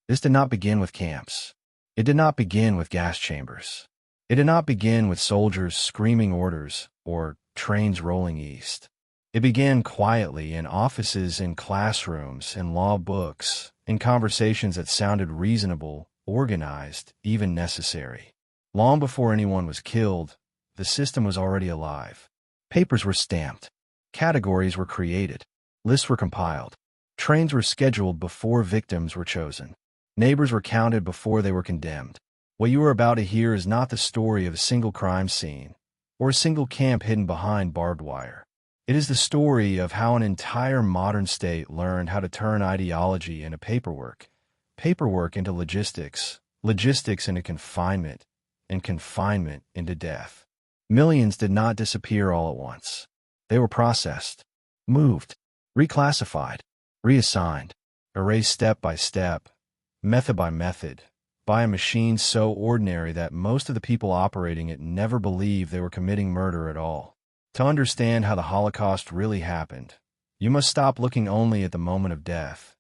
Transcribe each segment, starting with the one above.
This did not begin with camps. It did not begin with gas chambers. It did not begin with soldiers screaming orders or trains rolling east. It began quietly in offices, in classrooms, in law books, in conversations that sounded reasonable, organized, even necessary. Long before anyone was killed, the system was already alive. Papers were stamped. Categories were created. Lists were compiled. Trains were scheduled before victims were chosen. Neighbors were counted before they were condemned. What you are about to hear is not the story of a single crime scene or a single camp hidden behind barbed wire. It is the story of how an entire modern state learned how to turn ideology into paperwork, paperwork into logistics, logistics into confinement, and confinement into death. Millions did not disappear all at once. They were processed, moved, reclassified, reassigned, erased step by step, method by method, by a machine so ordinary that most of the people operating it never believed they were committing murder at all. To understand how the Holocaust really happened, you must stop looking only at the moment of death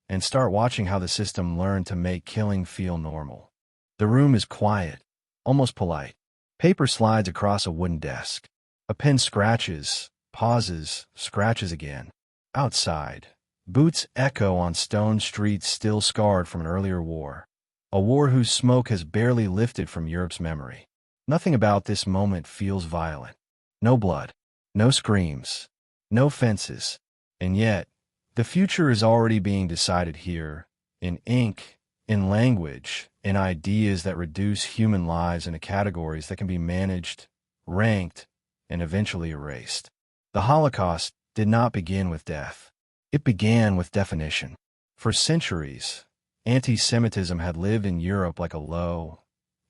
and start watching how the system learned to make killing feel normal. The room is quiet, almost polite. Paper slides across a wooden desk. A pen scratches, pauses, scratches again. Outside, boots echo on stone streets still scarred from an earlier war. A war whose smoke has barely lifted from Europe's memory. Nothing about this moment feels violent. No blood, no screams, no fences. And yet, the future is already being decided here, in ink, in language, in ideas that reduce human lives into categories that can be managed, ranked, and eventually erased. The Holocaust did not begin with death. It began with definition. For centuries, antisemitism had lived in Europe like a low,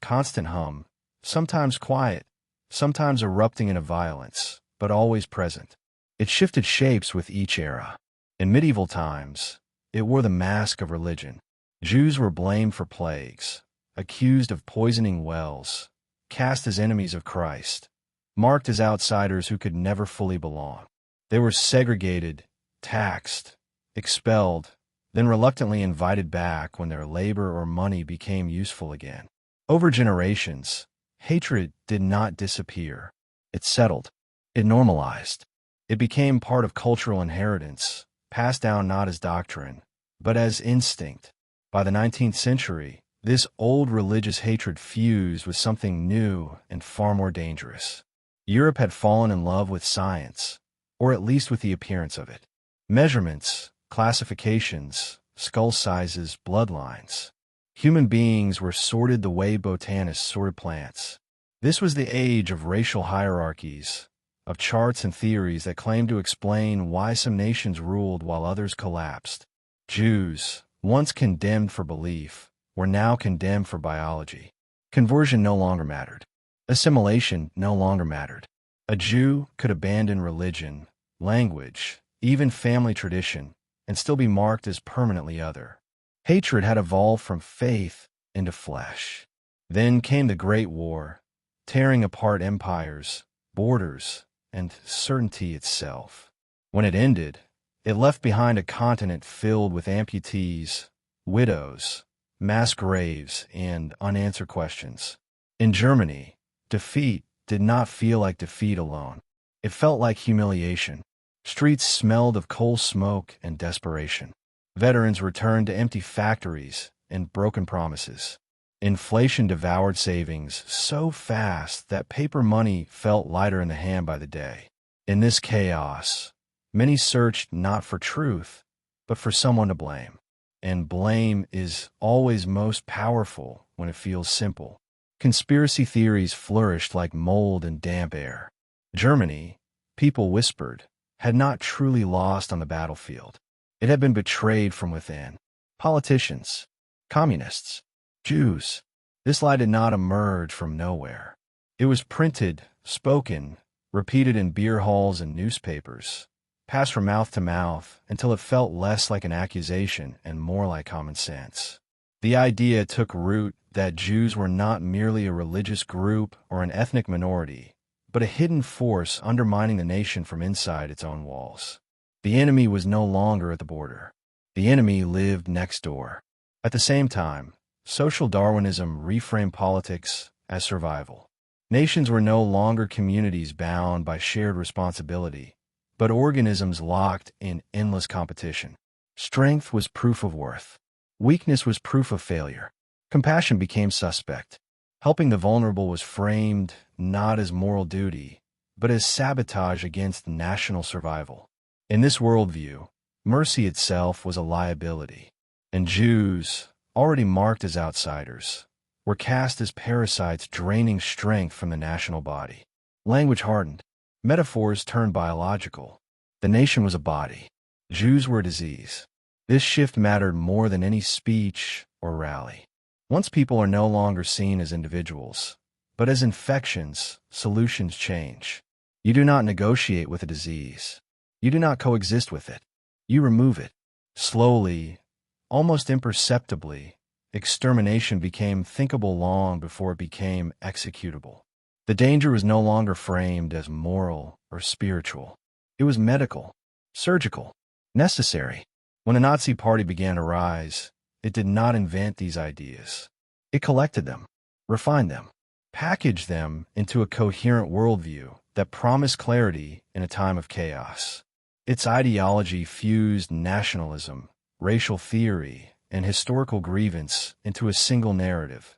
constant hum, sometimes quiet, sometimes erupting into violence, but always present. It shifted shapes with each era. In medieval times, it wore the mask of religion. Jews were blamed for plagues, accused of poisoning wells, cast as enemies of Christ, marked as outsiders who could never fully belong. They were segregated, taxed, expelled, then reluctantly invited back when their labor or money became useful again. Over generations, hatred did not disappear. It settled. It normalized. It became part of cultural inheritance, passed down not as doctrine, but as instinct. By the 19th century, this old religious hatred fused with something new and far more dangerous. Europe had fallen in love with science, or at least with the appearance of it. Measurements, classifications, skull sizes, bloodlines. Human beings were sorted the way botanists sorted plants. This was the age of racial hierarchies, of charts and theories that claimed to explain why some nations ruled while others collapsed. Jews, once condemned for belief, were now condemned for biology. Conversion no longer mattered. Assimilation no longer mattered. A Jew could abandon religion, language, even family tradition, and still be marked as permanently other. Hatred had evolved from faith into flesh. Then came the Great War, tearing apart empires, borders, and certainty itself. When it ended, it left behind a continent filled with amputees, widows, mass graves, and unanswered questions. In Germany, defeat did not feel like defeat alone. It felt like humiliation. Streets smelled of coal smoke and desperation. Veterans returned to empty factories and broken promises. Inflation devoured savings so fast that paper money felt lighter in the hand by the day. In this chaos, many searched not for truth, but for someone to blame. And blame is always most powerful when it feels simple. Conspiracy theories flourished like mold in damp air. Germany, people whispered, had not truly lost on the battlefield. It had been betrayed from within. Politicians, communists, Jews. This lie did not emerge from nowhere. It was printed, spoken, repeated in beer halls and newspapers, passed from mouth to mouth until it felt less like an accusation and more like common sense. The idea took root that Jews were not merely a religious group or an ethnic minority, but a hidden force undermining the nation from inside its own walls. The enemy was no longer at the border. The enemy lived next door. At the same time, social Darwinism reframed politics as survival. Nations were no longer communities bound by shared responsibility, but organisms locked in endless competition. Strength was proof of worth. Weakness was proof of failure. Compassion became suspect. Helping the vulnerable was framed not as moral duty, but as sabotage against national survival. In this worldview, mercy itself was a liability, and Jews, already marked as outsiders, were cast as parasites draining strength from the national body. Language hardened. Metaphors turned biological. The nation was a body. Jews were a disease. This shift mattered more than any speech or rally. Once people are no longer seen as individuals, but as infections, solutions change. You do not negotiate with a disease. You do not coexist with it. You remove it. Slowly, almost imperceptibly, extermination became thinkable long before it became executable. The danger was no longer framed as moral or spiritual. It was medical, surgical, necessary. When the Nazi Party began to rise, it did not invent these ideas. It collected them, refined them, packaged them into a coherent worldview that promised clarity in a time of chaos. Its ideology fused nationalism, racial theory, and historical grievance into a single narrative.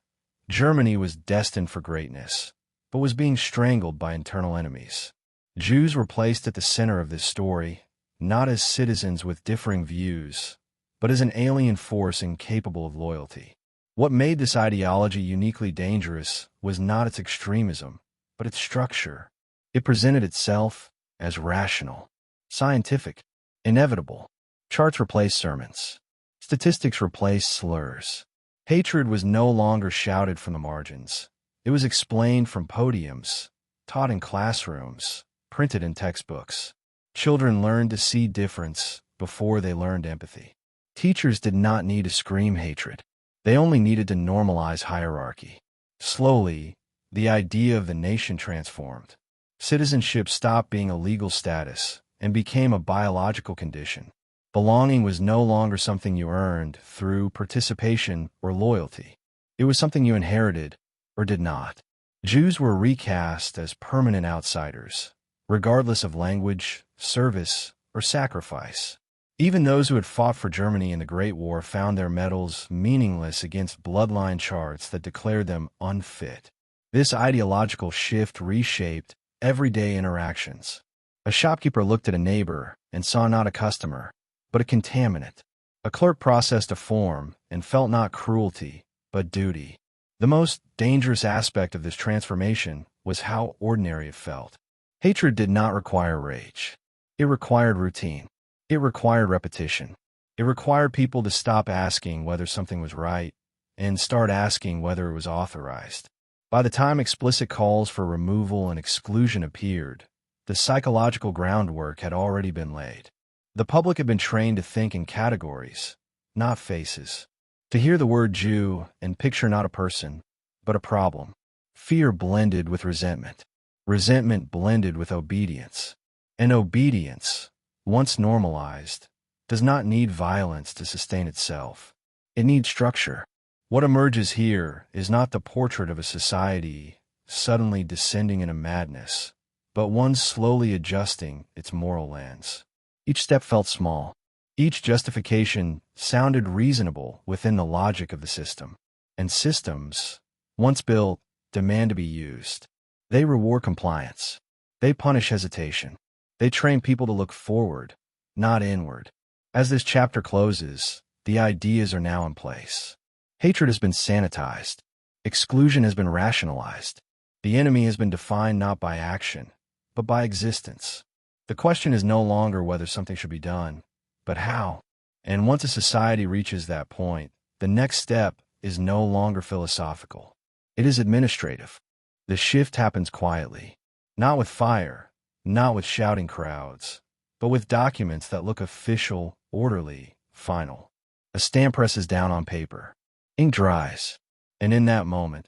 Germany was destined for greatness, but was being strangled by internal enemies. Jews were placed at the center of this story, not as citizens with differing views, but as an alien force incapable of loyalty. What made this ideology uniquely dangerous was not its extremism, but its structure. It presented itself as rational, scientific, inevitable. Charts replaced sermons. Statistics replaced slurs. Hatred was no longer shouted from the margins. It was explained from podiums, taught in classrooms, printed in textbooks. Children learned to see difference before they learned empathy. Teachers did not need to scream hatred. They only needed to normalize hierarchy. Slowly, the idea of the nation transformed. Citizenship stopped being a legal status and became a biological condition. Belonging was no longer something you earned through participation or loyalty. It was something you inherited or did not. Jews were recast as permanent outsiders, regardless of language, service, or sacrifice. Even those who had fought for Germany in the Great War found their medals meaningless against bloodline charts that declared them unfit. This ideological shift reshaped everyday interactions. A shopkeeper looked at a neighbor and saw not a customer, but a contaminant. A clerk processed a form and felt not cruelty, but duty. The most dangerous aspect of this transformation was how ordinary it felt. Hatred did not require rage. It required routine. It required repetition. It required people to stop asking whether something was right and start asking whether it was authorized. By the time explicit calls for removal and exclusion appeared, the psychological groundwork had already been laid. The public had been trained to think in categories, not faces. To hear the word Jew and picture not a person, but a problem. Fear blended with resentment. Resentment blended with obedience. And obedience, once normalized, does not need violence to sustain itself. It needs structure. What emerges here is not the portrait of a society suddenly descending into madness, but one slowly adjusting its moral lens. Each step felt small. Each justification sounded reasonable within the logic of the system. And systems, once built, demand to be used. They reward compliance. They punish hesitation. They train people to look forward, not inward. As this chapter closes, the ideas are now in place. Hatred has been sanitized. Exclusion has been rationalized. The enemy has been defined not by action, but by existence. The question is no longer whether something should be done, but how. And once a society reaches that point, the next step is no longer philosophical. It is administrative. The shift happens quietly, not with fire, not with shouting crowds, but with documents that look official, orderly, final. A stamp presses down on paper. Ink dries. And in that moment,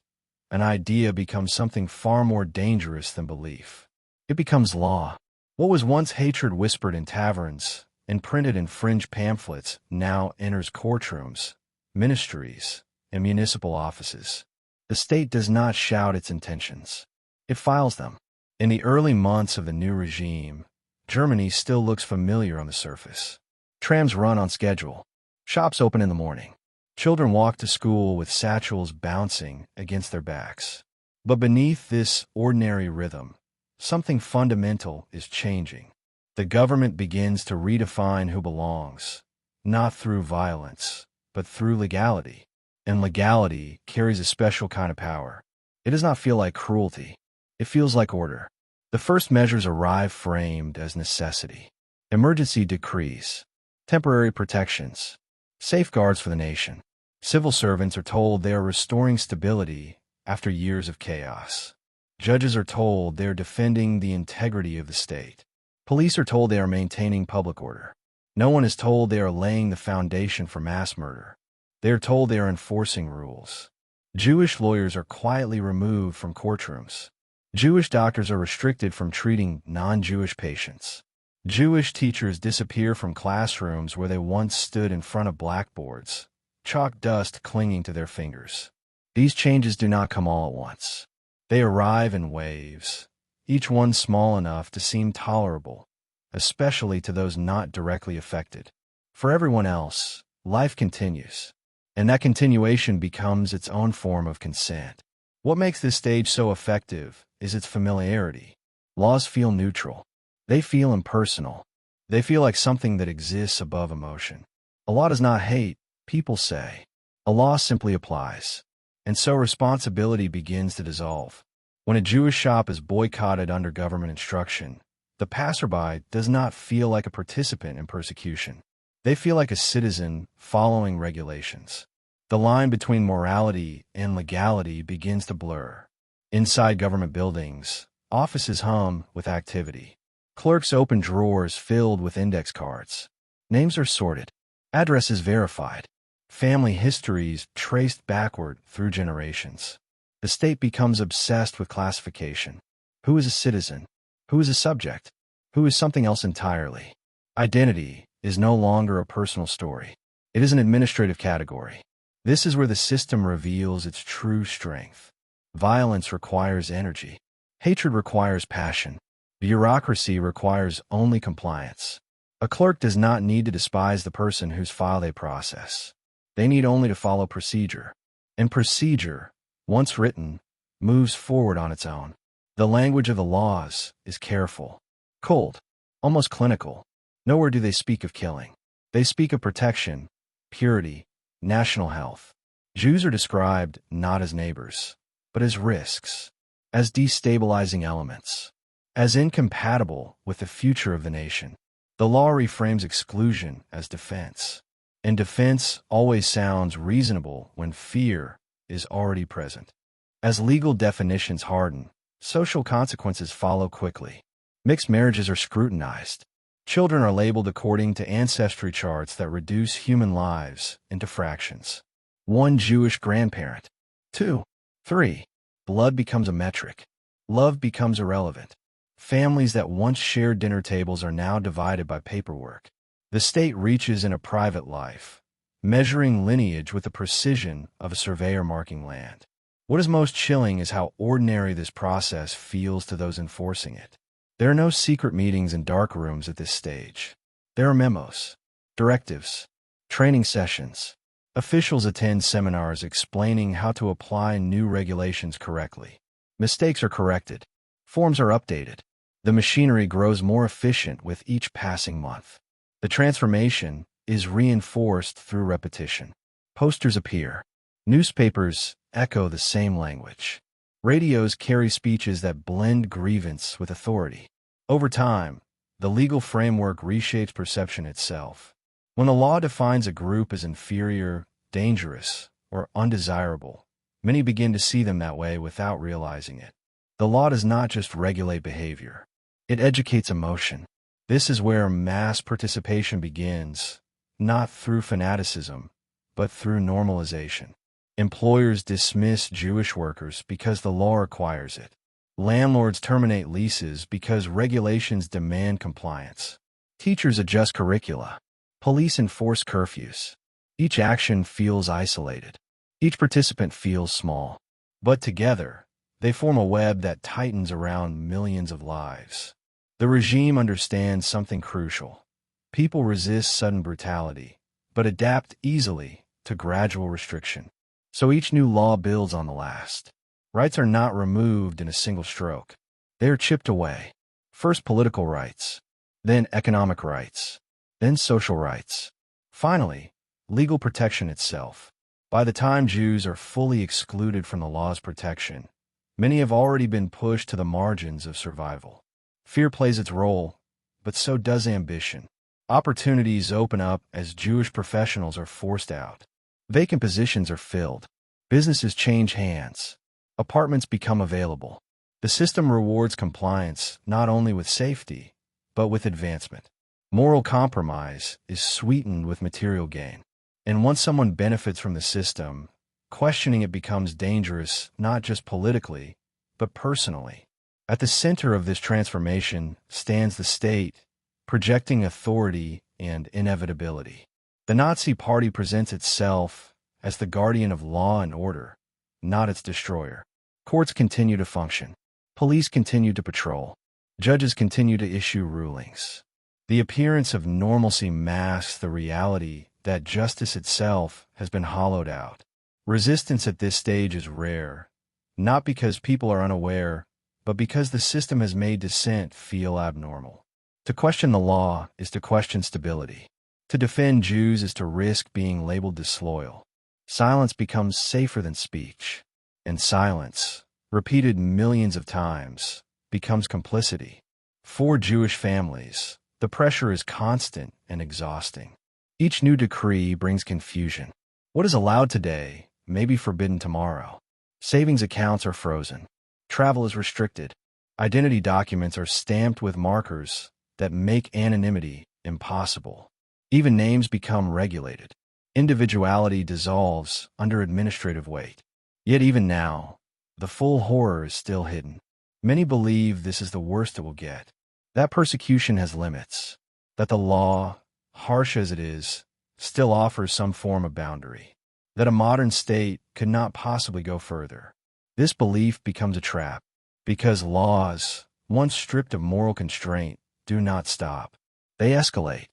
an idea becomes something far more dangerous than belief. It becomes law. What was once hatred whispered in taverns and printed in fringe pamphlets now enters courtrooms, ministries, and municipal offices. The state does not shout its intentions. It files them. In the early months of the new regime, Germany still looks familiar on the surface. Trams run on schedule. Shops open in the morning. Children walk to school with satchels bouncing against their backs. But beneath this ordinary rhythm, something fundamental is changing. The government begins to redefine who belongs, not through violence, but through legality. And legality carries a special kind of power. It does not feel like cruelty. It feels like order. The first measures arrive framed as necessity. Emergency decrees, temporary protections, safeguards for the nation. Civil servants are told they are restoring stability after years of chaos. Judges are told they are defending the integrity of the state. Police are told they are maintaining public order. No one is told they are laying the foundation for mass murder. They are told they are enforcing rules. Jewish lawyers are quietly removed from courtrooms. Jewish doctors are restricted from treating non-Jewish patients. Jewish teachers disappear from classrooms where they once stood in front of blackboards, chalk dust clinging to their fingers. These changes do not come all at once. They arrive in waves, each one small enough to seem tolerable, especially to those not directly affected. For everyone else, life continues, and that continuation becomes its own form of consent. What makes this stage so effective is its familiarity. Laws feel neutral. They feel impersonal. They feel like something that exists above emotion. A law does not hate, people say. A law simply applies. And so responsibility begins to dissolve. When a Jewish shop is boycotted under government instruction, the passerby does not feel like a participant in persecution. They feel like a citizen following regulations. The line between morality and legality begins to blur. Inside government buildings, offices hum with activity. Clerks open drawers filled with index cards. Names are sorted. Addresses verified. Family histories traced backward through generations. The state becomes obsessed with classification. Who is a citizen? Who is a subject? Who is something else entirely? Identity is no longer a personal story. It is an administrative category. This is where the system reveals its true strength. Violence requires energy. Hatred requires passion. Bureaucracy requires only compliance. A clerk does not need to despise the person whose file they process. They need only to follow procedure. And procedure, once written, moves forward on its own. The language of the laws is careful, cold, almost clinical. Nowhere do they speak of killing. They speak of protection, purity, national health. Jews are described not as neighbors, but as risks, as destabilizing elements, as incompatible with the future of the nation. The law reframes exclusion as defense, and defense always sounds reasonable when fear is already present. As legal definitions harden, social consequences follow quickly. Mixed marriages are scrutinized. Children are labeled according to ancestry charts that reduce human lives into fractions. One Jewish grandparent. 2. 3. Blood becomes a metric. Love becomes irrelevant. Families that once shared dinner tables are now divided by paperwork. The state reaches in a private life, measuring lineage with the precision of a surveyor marking land. What is most chilling is how ordinary this process feels to those enforcing it. There are no secret meetings in dark rooms at this stage. There are memos, directives, training sessions. Officials attend seminars explaining how to apply new regulations correctly. Mistakes are corrected. Forms are updated. The machinery grows more efficient with each passing month. The transformation is reinforced through repetition. Posters appear. Newspapers echo the same language. Radios carry speeches that blend grievance with authority. Over time, the legal framework reshapes perception itself. When the law defines a group as inferior, dangerous, or undesirable, many begin to see them that way without realizing it. The law does not just regulate behavior. It educates emotion. This is where mass participation begins, not through fanaticism, but through normalization. Employers dismiss Jewish workers because the law requires it. Landlords terminate leases because regulations demand compliance. Teachers adjust curricula. Police enforce curfews. Each action feels isolated. Each participant feels small. But together, they form a web that tightens around millions of lives. The regime understands something crucial. People resist sudden brutality, but adapt easily to gradual restriction. So each new law builds on the last. Rights are not removed in a single stroke. They are chipped away. First political rights, then economic rights, then social rights. Finally, legal protection itself. By the time Jews are fully excluded from the law's protection, many have already been pushed to the margins of survival. Fear plays its role, but so does ambition. Opportunities open up as Jewish professionals are forced out. Vacant positions are filled. Businesses change hands. Apartments become available. The system rewards compliance not only with safety, but with advancement. Moral compromise is sweetened with material gain. And once someone benefits from the system, questioning it becomes dangerous not just politically, but personally. At the center of this transformation stands the state, projecting authority and inevitability. The Nazi Party presents itself as the guardian of law and order, not its destroyer. Courts continue to function. Police continue to patrol. Judges continue to issue rulings. The appearance of normalcy masks the reality that justice itself has been hollowed out. Resistance at this stage is rare, not because people are unaware, but because the system has made dissent feel abnormal. To question the law is to question stability. To defend Jews is to risk being labeled disloyal. Silence becomes safer than speech. And silence, repeated millions of times, becomes complicity. For Jewish families, the pressure is constant and exhausting. Each new decree brings confusion. What is allowed today may be forbidden tomorrow. Savings accounts are frozen. Travel is restricted. Identity documents are stamped with markers that make anonymity impossible. Even names become regulated. Individuality dissolves under administrative weight. Yet even now, the full horror is still hidden. Many believe this is the worst it will get. That persecution has limits. That the law, harsh as it is, still offers some form of boundary. That a modern state could not possibly go further. This belief becomes a trap, because laws, once stripped of moral constraint, do not stop. They escalate.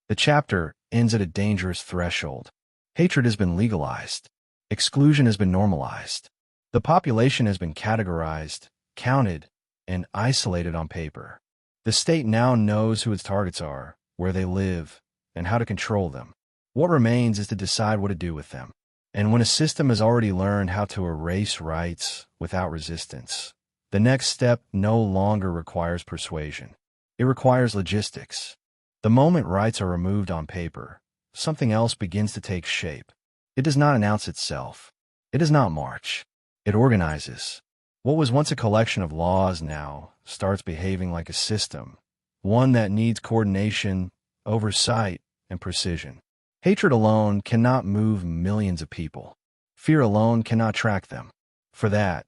The chapter ends at a dangerous threshold. Hatred has been legalized. Exclusion has been normalized. The population has been categorized, counted, and isolated on paper. The state now knows who its targets are, where they live, and how to control them. What remains is to decide what to do with them. And when a system has already learned how to erase rights without resistance, the next step no longer requires persuasion. It requires logistics. The moment rights are removed on paper, something else begins to take shape. It does not announce itself. It does not march. It organizes. What was once a collection of laws now starts behaving like a system, one that needs coordination, oversight, and precision. Hatred alone cannot move millions of people. Fear alone cannot track them. For that,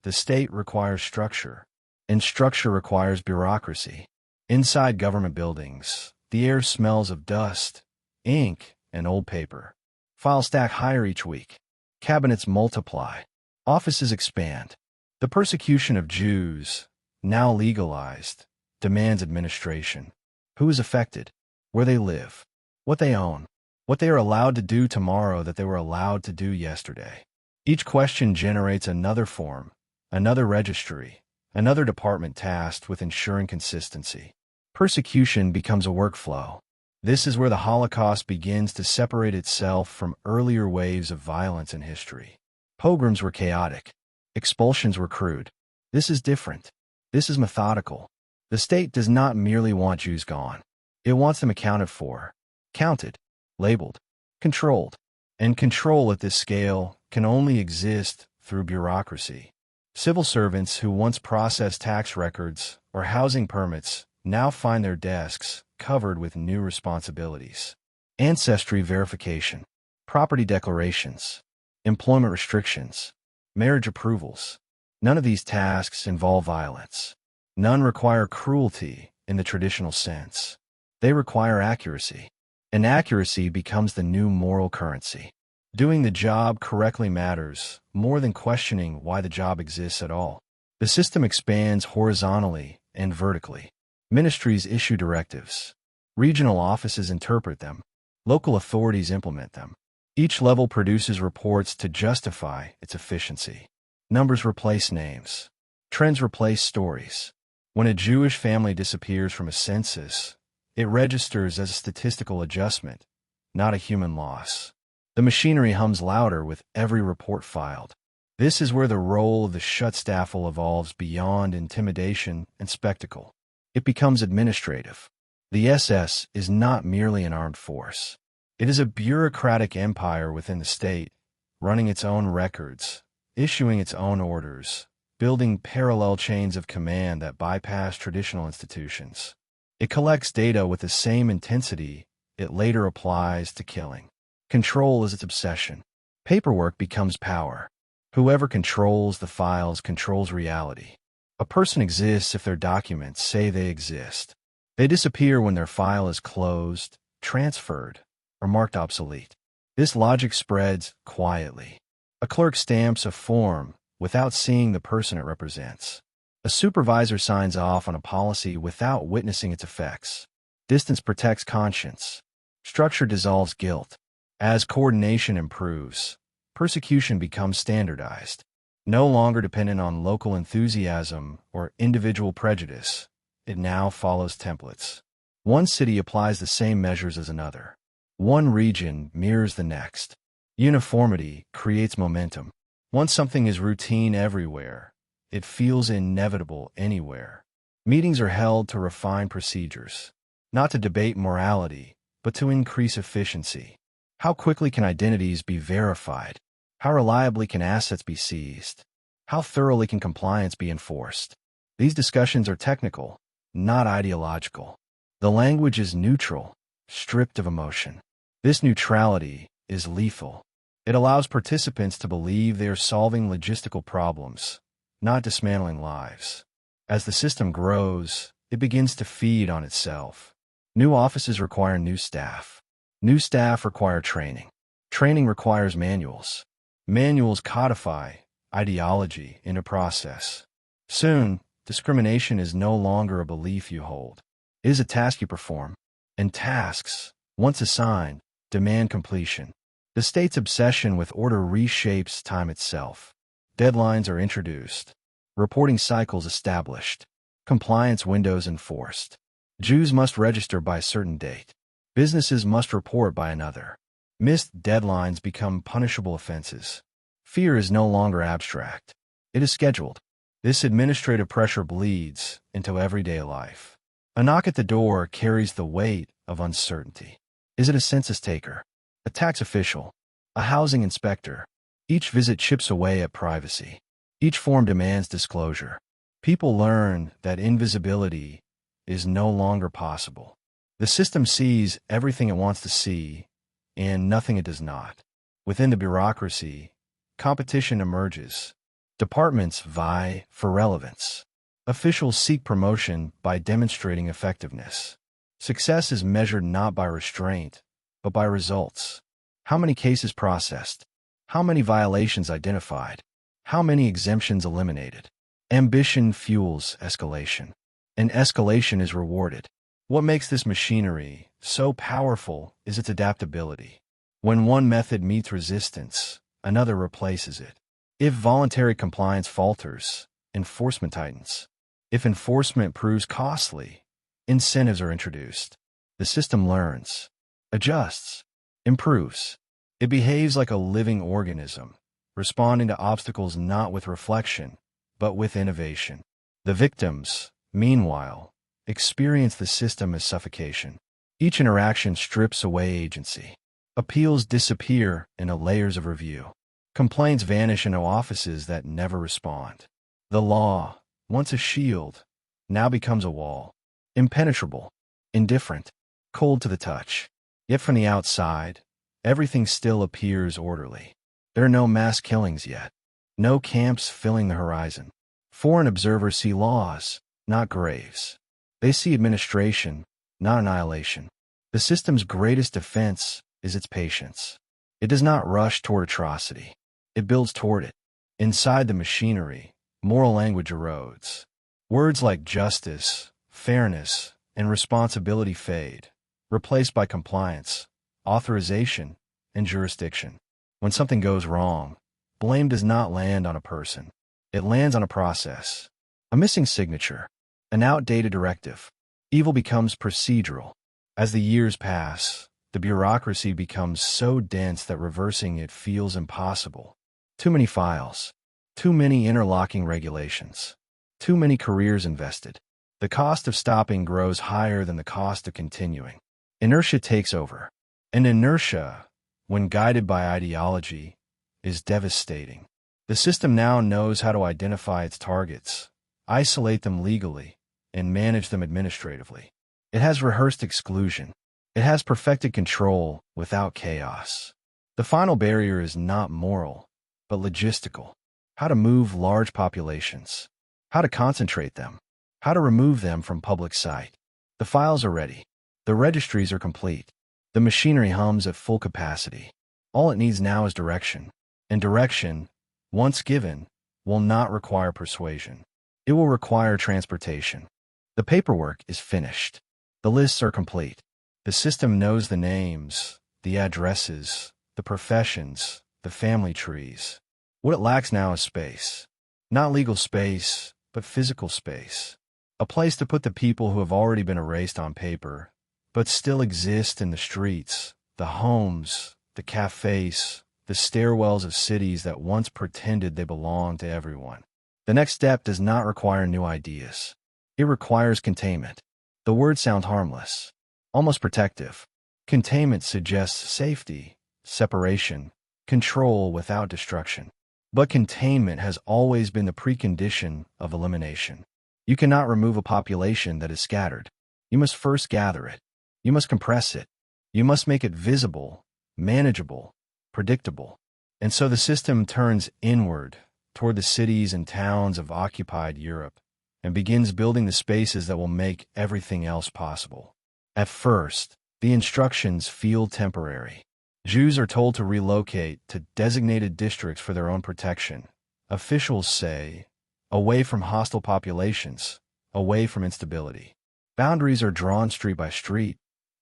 the state requires structure, and structure requires bureaucracy. Inside government buildings, the air smells of dust, ink, and old paper. Files stack higher each week. Cabinets multiply. Offices expand. The persecution of Jews, now legalized, demands administration. Who is affected? Where they live? What they own? What they are allowed to do tomorrow that they were allowed to do yesterday? Each question generates another form, another registry, another department tasked with ensuring consistency. Persecution becomes a workflow. This is where the Holocaust begins to separate itself from earlier waves of violence in history. Pogroms were chaotic. Expulsions were crude. This is different. This is methodical. The state does not merely want Jews gone. It wants them accounted for, counted, labeled, controlled. And control at this scale can only exist through bureaucracy. Civil servants who once processed tax records or housing permits now find their desks covered with new responsibilities. Ancestry verification, property declarations, employment restrictions, marriage approvals. None of these tasks involve violence. None require cruelty in the traditional sense. They require accuracy. and accuracy becomes the new moral currency. Doing the job correctly matters more than questioning why the job exists at all. The system expands horizontally and vertically. Ministries issue directives. Regional offices interpret them. Local authorities implement them. Each level produces reports to justify its efficiency. Numbers replace names. Trends replace stories. When a Jewish family disappears from a census, it registers as a statistical adjustment, not a human loss. The machinery hums louder with every report filed. This is where the role of the Schutzstaffel evolves beyond intimidation and spectacle. It becomes administrative. The SS is not merely an armed force. It is a bureaucratic empire within the state, running its own records, issuing its own orders, building parallel chains of command that bypass traditional institutions. It collects data with the same intensity it later applies to killing. Control is its obsession. Paperwork becomes power. Whoever controls the files controls reality. A person exists if their documents say they exist. They disappear when their file is closed, transferred, or marked obsolete. This logic spreads quietly. A clerk stamps a form without seeing the person it represents. A supervisor signs off on a policy without witnessing its effects. Distance protects conscience. Structure dissolves guilt. As coordination improves, persecution becomes standardized. No longer dependent on local enthusiasm or individual prejudice, it now follows templates. One city applies the same measures as another. One region mirrors the next. Uniformity creates momentum. Once something is routine everywhere, it feels inevitable anywhere. Meetings are held to refine procedures, not to debate morality, but to increase efficiency. How quickly can identities be verified? How reliably can assets be seized? How thoroughly can compliance be enforced? These discussions are technical, not ideological. The language is neutral, stripped of emotion. This neutrality is lethal. It allows participants to believe they are solving logistical problems, not dismantling lives. As the system grows, it begins to feed on itself. New offices require new staff. New staff require training. Training requires manuals. Manuals codify ideology in a process. Soon, discrimination is no longer a belief you hold. It is a task you perform. And tasks, once assigned, demand completion. The state's obsession with order reshapes time itself. Deadlines are introduced. Reporting cycles established. Compliance windows enforced. Jews must register by a certain date. Businesses must report by another. Missed deadlines become punishable offenses. Fear is no longer abstract. It is scheduled. This administrative pressure bleeds into everyday life. A knock at the door carries the weight of uncertainty. Is it a census taker? A tax official? A housing inspector? Each visit chips away at privacy. Each form demands disclosure. People learn that invisibility is no longer possible. The system sees everything it wants to see and nothing it does not. Within the bureaucracy, competition emerges. Departments vie for relevance. Officials seek promotion by demonstrating effectiveness. Success is measured not by restraint, but by results. How many cases processed? How many violations identified? How many exemptions eliminated? Ambition fuels escalation, and escalation is rewarded. What makes this machinery so powerful is its adaptability. When one method meets resistance, another replaces it. If voluntary compliance falters, enforcement tightens. If enforcement proves costly, incentives are introduced. The system learns, adjusts, improves. It behaves like a living organism, responding to obstacles not with reflection, but with innovation. The victims, meanwhile, experience the system as suffocation. Each interaction strips away agency. Appeals disappear into layers of review. Complaints vanish into offices that never respond. The law, once a shield, now becomes a wall. Impenetrable, indifferent, cold to the touch. Yet from the outside, everything still appears orderly. There are no mass killings yet. No camps filling the horizon. Foreign observers see laws, not graves. They see administration, not annihilation. The system's greatest defense is its patience. It does not rush toward atrocity. It builds toward it. Inside the machinery, moral language erodes. Words like justice, fairness, and responsibility fade, replaced by compliance, authorization, and jurisdiction. When something goes wrong, blame does not land on a person. It lands on a process. A missing signature, an outdated directive. Evil becomes procedural. As the years pass, the bureaucracy becomes so dense that reversing it feels impossible. Too many files, too many interlocking regulations, too many careers invested. The cost of stopping grows higher than the cost of continuing. Inertia takes over. And inertia, when guided by ideology, is devastating. The system now knows how to identify its targets, isolate them legally, and manage them administratively. It has rehearsed exclusion. It has perfected control without chaos. The final barrier is not moral, but logistical. How to move large populations. How to concentrate them. How to remove them from public sight. The files are ready. The registries are complete. The machinery hums at full capacity. All it needs now is direction. And direction, once given, will not require persuasion. It will require transportation. The paperwork is finished. The lists are complete. The system knows the names, the addresses, the professions, the family trees. What it lacks now is space. Not legal space, but physical space. A place to put the people who have already been erased on paper, but still exist in the streets, the homes, the cafes, the stairwells of cities that once pretended they belonged to everyone. The next step does not require new ideas. It requires containment. The word sounds harmless, almost protective. Containment suggests safety, separation, control without destruction. But containment has always been the precondition of elimination. You cannot remove a population that is scattered. You must first gather it. You must compress it. You must make it visible, manageable, predictable. And so the system turns inward, toward the cities and towns of occupied Europe, and begins building the spaces that will make everything else possible. At first, the instructions feel temporary. Jews are told to relocate to designated districts for their own protection. Officials say, away from hostile populations, away from instability. Boundaries are drawn street by street,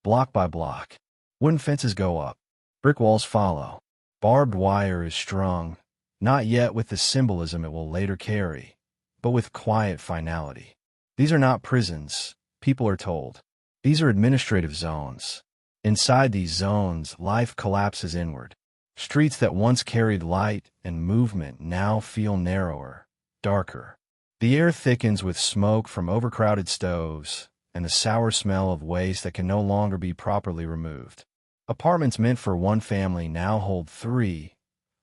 block by block. Wooden fences go up. Brick walls follow. Barbed wire is strung, not yet with the symbolism it will later carry, but with quiet finality. These are not prisons, people are told. These are administrative zones. Inside these zones, life collapses inward. Streets that once carried light and movement now feel narrower, darker. The air thickens with smoke from overcrowded stoves and the sour smell of waste that can no longer be properly removed. Apartments meant for one family now hold 3,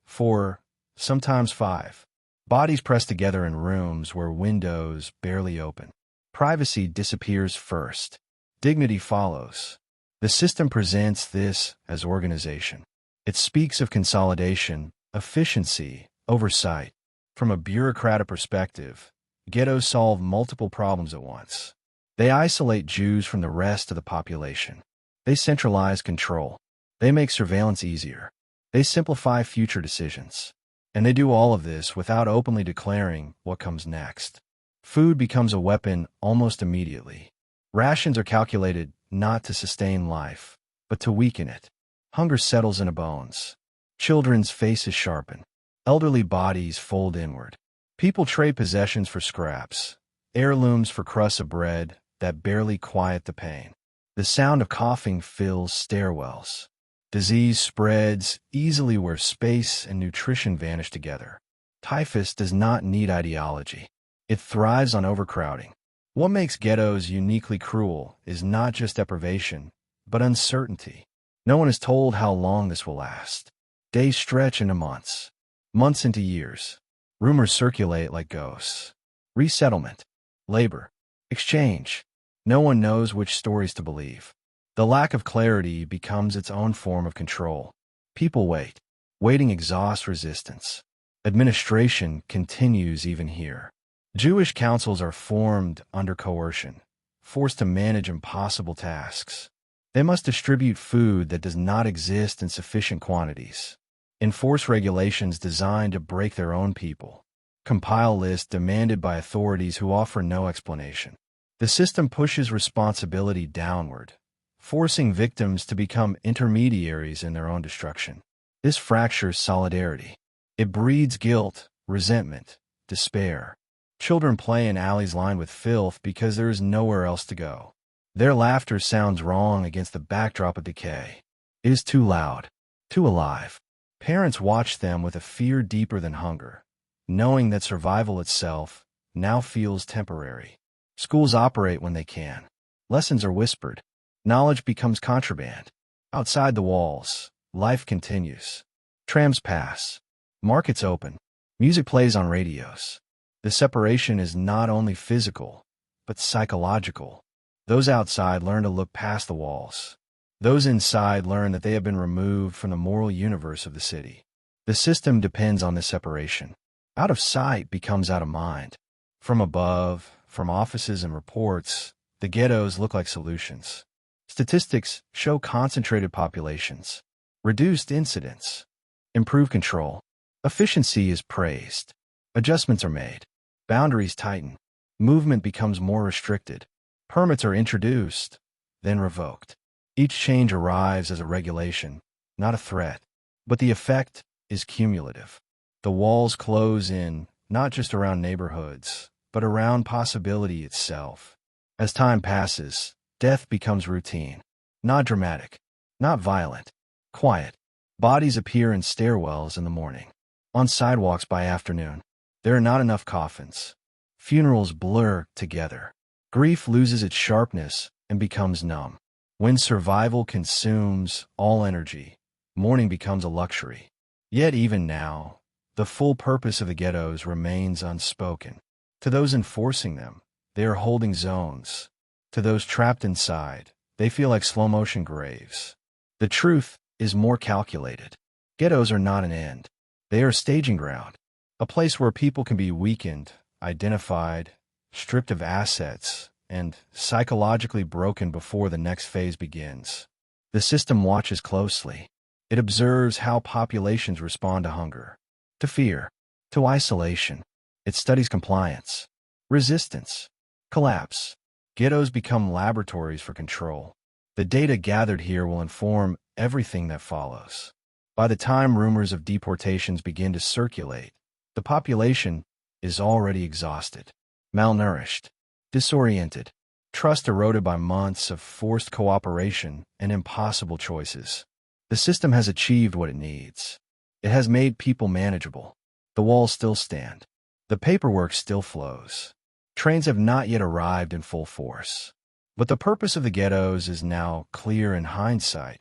4, sometimes 5. Bodies pressed together in rooms where windows barely open. Privacy disappears first. Dignity follows. The system presents this as organization. It speaks of consolidation, efficiency, oversight. From a bureaucratic perspective, ghettos solve multiple problems at once. They isolate Jews from the rest of the population. They centralize control. They make surveillance easier. They simplify future decisions. And they do all of this without openly declaring what comes next. Food becomes a weapon almost immediately. Rations are calculated not to sustain life, but to weaken it. Hunger settles into bones. Children's faces sharpen. Elderly bodies fold inward. People trade possessions for scraps, heirlooms for crusts of bread that barely quiet the pain. The sound of coughing fills stairwells. Disease spreads easily where space and nutrition vanish together. Typhus does not need ideology. It thrives on overcrowding. What makes ghettos uniquely cruel is not just deprivation, but uncertainty. No one is told how long this will last. Days stretch into months, months into years. Rumors circulate like ghosts. Resettlement, labor, exchange. No one knows which stories to believe. The lack of clarity becomes its own form of control. People wait. Waiting exhausts resistance. Administration continues even here. Jewish councils are formed under coercion, forced to manage impossible tasks. They must distribute food that does not exist in sufficient quantities, enforce regulations designed to break their own people, compile lists demanded by authorities who offer no explanation. The system pushes responsibility downward, forcing victims to become intermediaries in their own destruction. This fractures solidarity. It breeds guilt, resentment, despair. Children play in alleys lined with filth because there is nowhere else to go. Their laughter sounds wrong against the backdrop of decay. It is too loud, too alive. Parents watch them with a fear deeper than hunger, knowing that survival itself now feels temporary. Schools operate when they can. Lessons are whispered. Knowledge becomes contraband. Outside the walls, life continues. Trams pass. Markets open. Music plays on radios. The separation is not only physical, but psychological. Those outside learn to look past the walls. Those inside learn that they have been removed from the moral universe of the city. The system depends on this separation. Out of sight becomes out of mind. From above, from offices and reports, the ghettos look like solutions. Statistics show concentrated populations, reduced incidents, improved control. Efficiency is praised. Adjustments are made. Boundaries tighten. Movement becomes more restricted. Permits are introduced, then revoked. Each change arrives as a regulation, not a threat. But the effect is cumulative. The walls close in, not just around neighborhoods, but around possibility itself. As time passes, death becomes routine. Not dramatic, not violent, quiet. Bodies appear in stairwells in the morning. On sidewalks by afternoon. There are not enough coffins. Funerals blur together. Grief loses its sharpness and becomes numb. When survival consumes all energy, mourning becomes a luxury. Yet even now, the full purpose of the ghettos remains unspoken. To those enforcing them, they are holding zones. To those trapped inside, they feel like slow-motion graves. The truth is more calculated. Ghettos are not an end. They are a staging ground, a place where people can be weakened, identified, stripped of assets, and psychologically broken before the next phase begins. The system watches closely. It observes how populations respond to hunger, to fear, to isolation. It studies compliance, resistance, collapse. Ghettos become laboratories for control. The data gathered here will inform everything that follows. By the time rumors of deportations begin to circulate, the population is already exhausted, malnourished, disoriented, trust eroded by months of forced cooperation and impossible choices. The system has achieved what it needs. It has made people manageable. The walls still stand. The paperwork still flows. Trains have not yet arrived in full force. But the purpose of the ghettos is now clear in hindsight,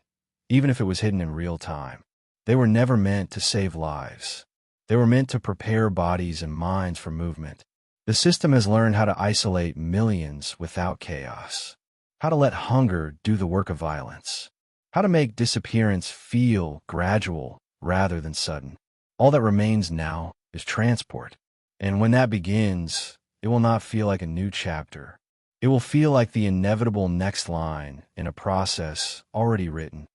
even if it was hidden in real time. They were never meant to save lives. They were meant to prepare bodies and minds for movement. The system has learned how to isolate millions without chaos, how to let hunger do the work of violence, how to make disappearance feel gradual rather than sudden. All that remains now is transport. And when that begins, it will not feel like a new chapter. It will feel like the inevitable next line in a process already written.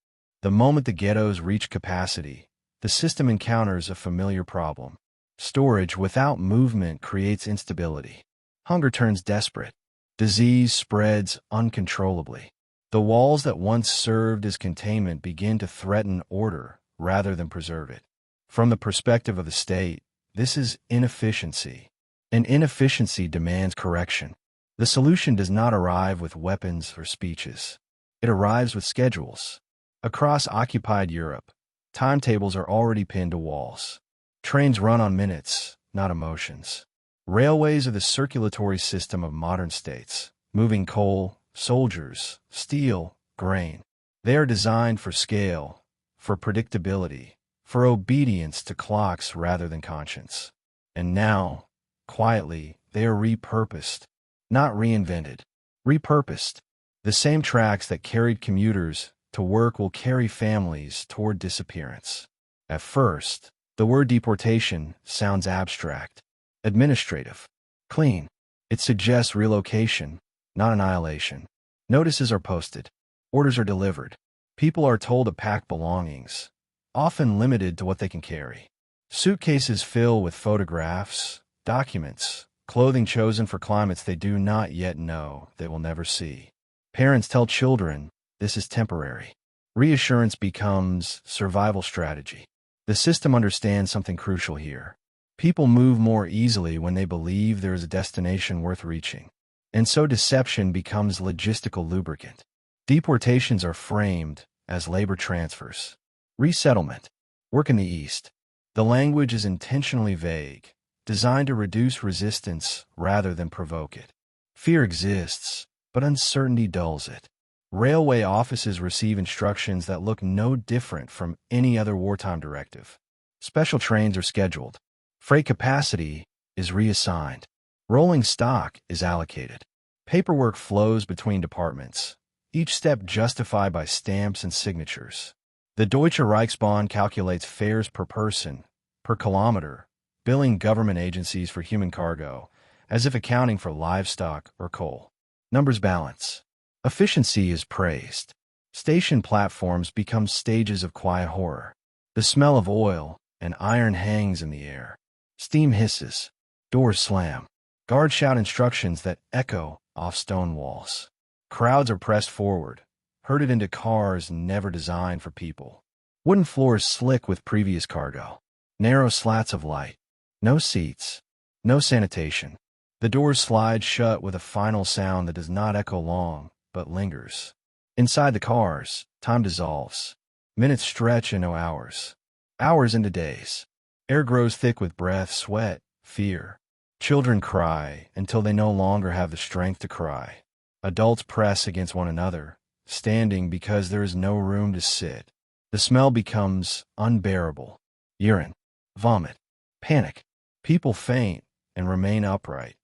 The moment the ghettos reach capacity, the system encounters a familiar problem. Storage without movement creates instability. Hunger turns desperate. Disease spreads uncontrollably. The walls that once served as containment begin to threaten order rather than preserve it. From the perspective of the state, this is inefficiency. And inefficiency demands correction. The solution does not arrive with weapons or speeches. It arrives with schedules. Across occupied Europe, timetables are already pinned to walls. Trains run on minutes, not emotions. Railways are the circulatory system of modern states, moving coal, soldiers, steel, grain. They are designed for scale, for predictability, for obedience to clocks rather than conscience. And now, quietly, they are repurposed, not reinvented. Repurposed. The same tracks that carried commuters to work will carry families toward disappearance. At first, the word deportation sounds abstract, administrative, clean. It suggests relocation, not annihilation. Notices are posted. Orders are delivered. People are told to pack belongings, often limited to what they can carry. Suitcases fill with photographs, documents, clothing chosen for climates they do not yet know they will never see. Parents tell children this is temporary. Reassurance becomes survival strategy. The system understands something crucial here. People move more easily when they believe there is a destination worth reaching. And so deception becomes logistical lubricant. Deportations are framed as labor transfers. Resettlement. Work in the East. The language is intentionally vague, designed to reduce resistance rather than provoke it. Fear exists, but uncertainty dulls it. Railway offices receive instructions that look no different from any other wartime directive. Special trains are scheduled. Freight capacity is reassigned. Rolling stock is allocated. Paperwork flows between departments, each step justified by stamps and signatures. The Deutsche Reichsbahn calculates fares per person, per kilometer, billing government agencies for human cargo, as if accounting for livestock or coal. Numbers balance. Efficiency is praised. Station platforms become stages of quiet horror. The smell of oil and iron hangs in the air. Steam hisses. Doors slam. Guards shout instructions that echo off stone walls. Crowds are pressed forward, herded into cars never designed for people. Wooden floors slick with previous cargo. Narrow slats of light. No seats. No sanitation. The doors slide shut with a final sound that does not echo long, but lingers. Inside the cars, time dissolves. Minutes stretch into hours. Hours into days. Air grows thick with breath, sweat, fear. Children cry until they no longer have the strength to cry. Adults press against one another, standing because there is no room to sit. The smell becomes unbearable. Urine, vomit, panic. People faint and remain upright,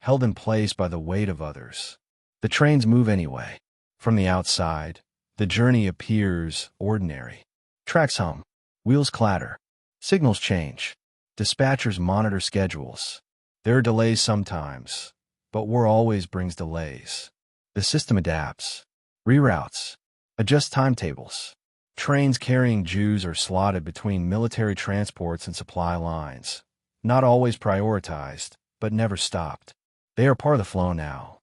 held in place by the weight of others. The trains move anyway. From the outside, the journey appears ordinary. Tracks hum. Wheels clatter. Signals change. Dispatchers monitor schedules. There are delays sometimes, but war always brings delays. The system adapts, reroutes, adjusts timetables. Trains carrying Jews are slotted between military transports and supply lines. Not always prioritized, but never stopped. They are part of the flow now.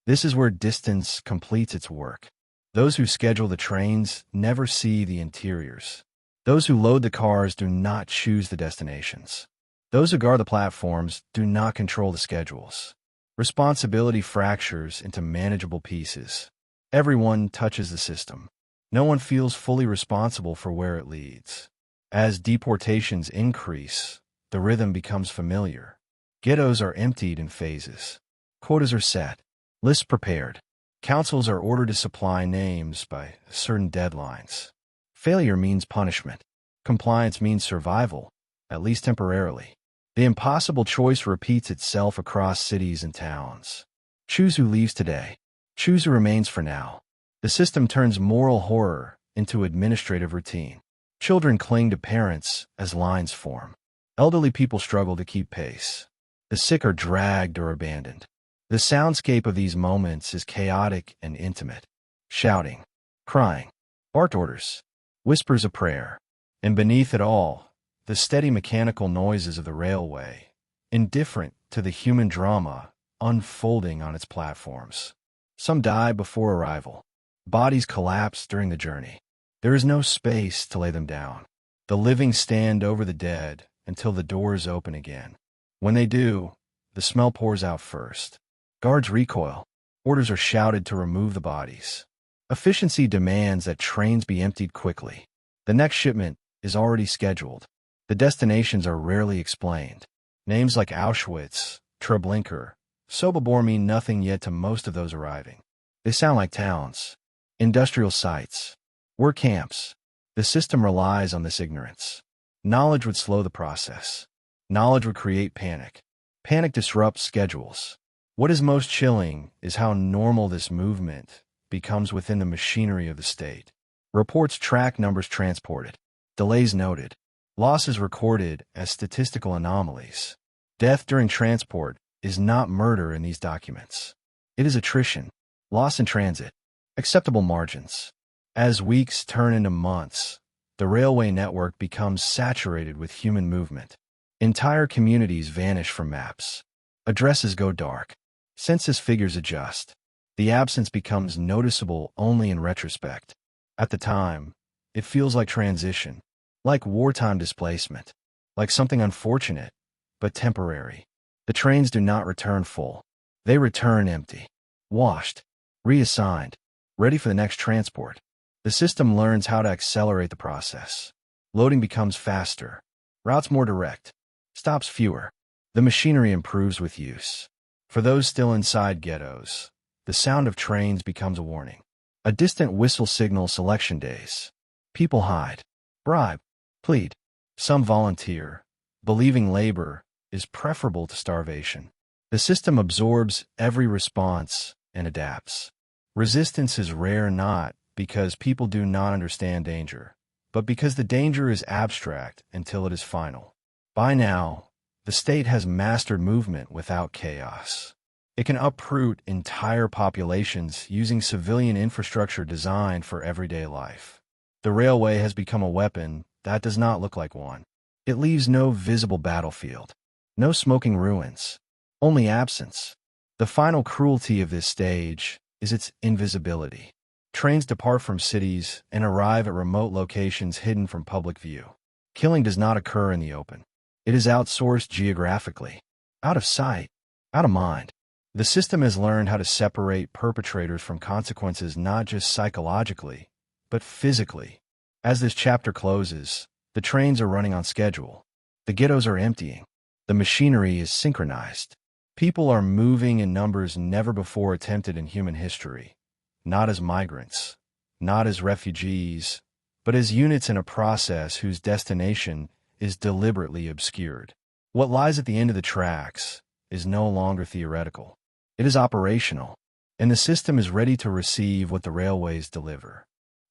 This is where distance completes its work. Those who schedule the trains never see the interiors. Those who load the cars do not choose the destinations. Those who guard the platforms do not control the schedules. Responsibility fractures into manageable pieces. Everyone touches the system. No one feels fully responsible for where it leads. As deportations increase, the rhythm becomes familiar. Ghettos are emptied in phases. Quotas are set. Lists prepared. Councils are ordered to supply names by certain deadlines. Failure means punishment. Compliance means survival, at least temporarily. The impossible choice repeats itself across cities and towns. Choose who leaves today. Choose who remains for now. The system turns moral horror into administrative routine. Children cling to parents as lines form. Elderly people struggle to keep pace. The sick are dragged or abandoned. The soundscape of these moments is chaotic and intimate. Shouting, crying, barked orders, whispers of prayer, and beneath it all, the steady mechanical noises of the railway, indifferent to the human drama unfolding on its platforms. Some die before arrival. Bodies collapse during the journey. There is no space to lay them down. The living stand over the dead until the doors open again. When they do, the smell pours out first. Guards recoil. Orders are shouted to remove the bodies. Efficiency demands that trains be emptied quickly. The next shipment is already scheduled. The destinations are rarely explained. Names like Auschwitz, Treblinka, Sobibor mean nothing yet to most of those arriving. They sound like towns, industrial sites, work camps. The system relies on this ignorance. Knowledge would slow the process. Knowledge would create panic. Panic disrupts schedules. What is most chilling is how normal this movement becomes within the machinery of the state. Reports track numbers transported, delays noted, losses recorded as statistical anomalies. Death during transport is not murder in these documents. It is attrition, loss in transit, acceptable margins. As weeks turn into months, the railway network becomes saturated with human movement. Entire communities vanish from maps. Addresses go dark. Census figures adjust. The absence becomes noticeable only in retrospect. At the time, it feels like transition, like wartime displacement, like something unfortunate, but temporary. The trains do not return full. They return empty, washed, reassigned, ready for the next transport. The system learns how to accelerate the process. Loading becomes faster, routes more direct, stops fewer. The machinery improves with use. For those still inside ghettos, the sound of trains becomes a warning. A distant whistle signals election days. People hide, bribe, plead. Some volunteer, believing labor is preferable to starvation. The system absorbs every response and adapts. Resistance is rare not because people do not understand danger, but because the danger is abstract until it is final. By now, the state has mastered movement without chaos. It can uproot entire populations using civilian infrastructure designed for everyday life. The railway has become a weapon that does not look like one. It leaves no visible battlefield, no smoking ruins, only absence. The final cruelty of this stage is its invisibility. Trains depart from cities and arrive at remote locations hidden from public view. Killing does not occur in the open. It is outsourced geographically, out of sight, out of mind. The system has learned how to separate perpetrators from consequences not just psychologically, but physically. As this chapter closes, the trains are running on schedule. The ghettos are emptying. The machinery is synchronized. People are moving in numbers never before attempted in human history, not as migrants, not as refugees, but as units in a process whose destination is deliberately obscured. What lies at the end of the tracks is no longer theoretical. It is operational, and the system is ready to receive what the railways deliver.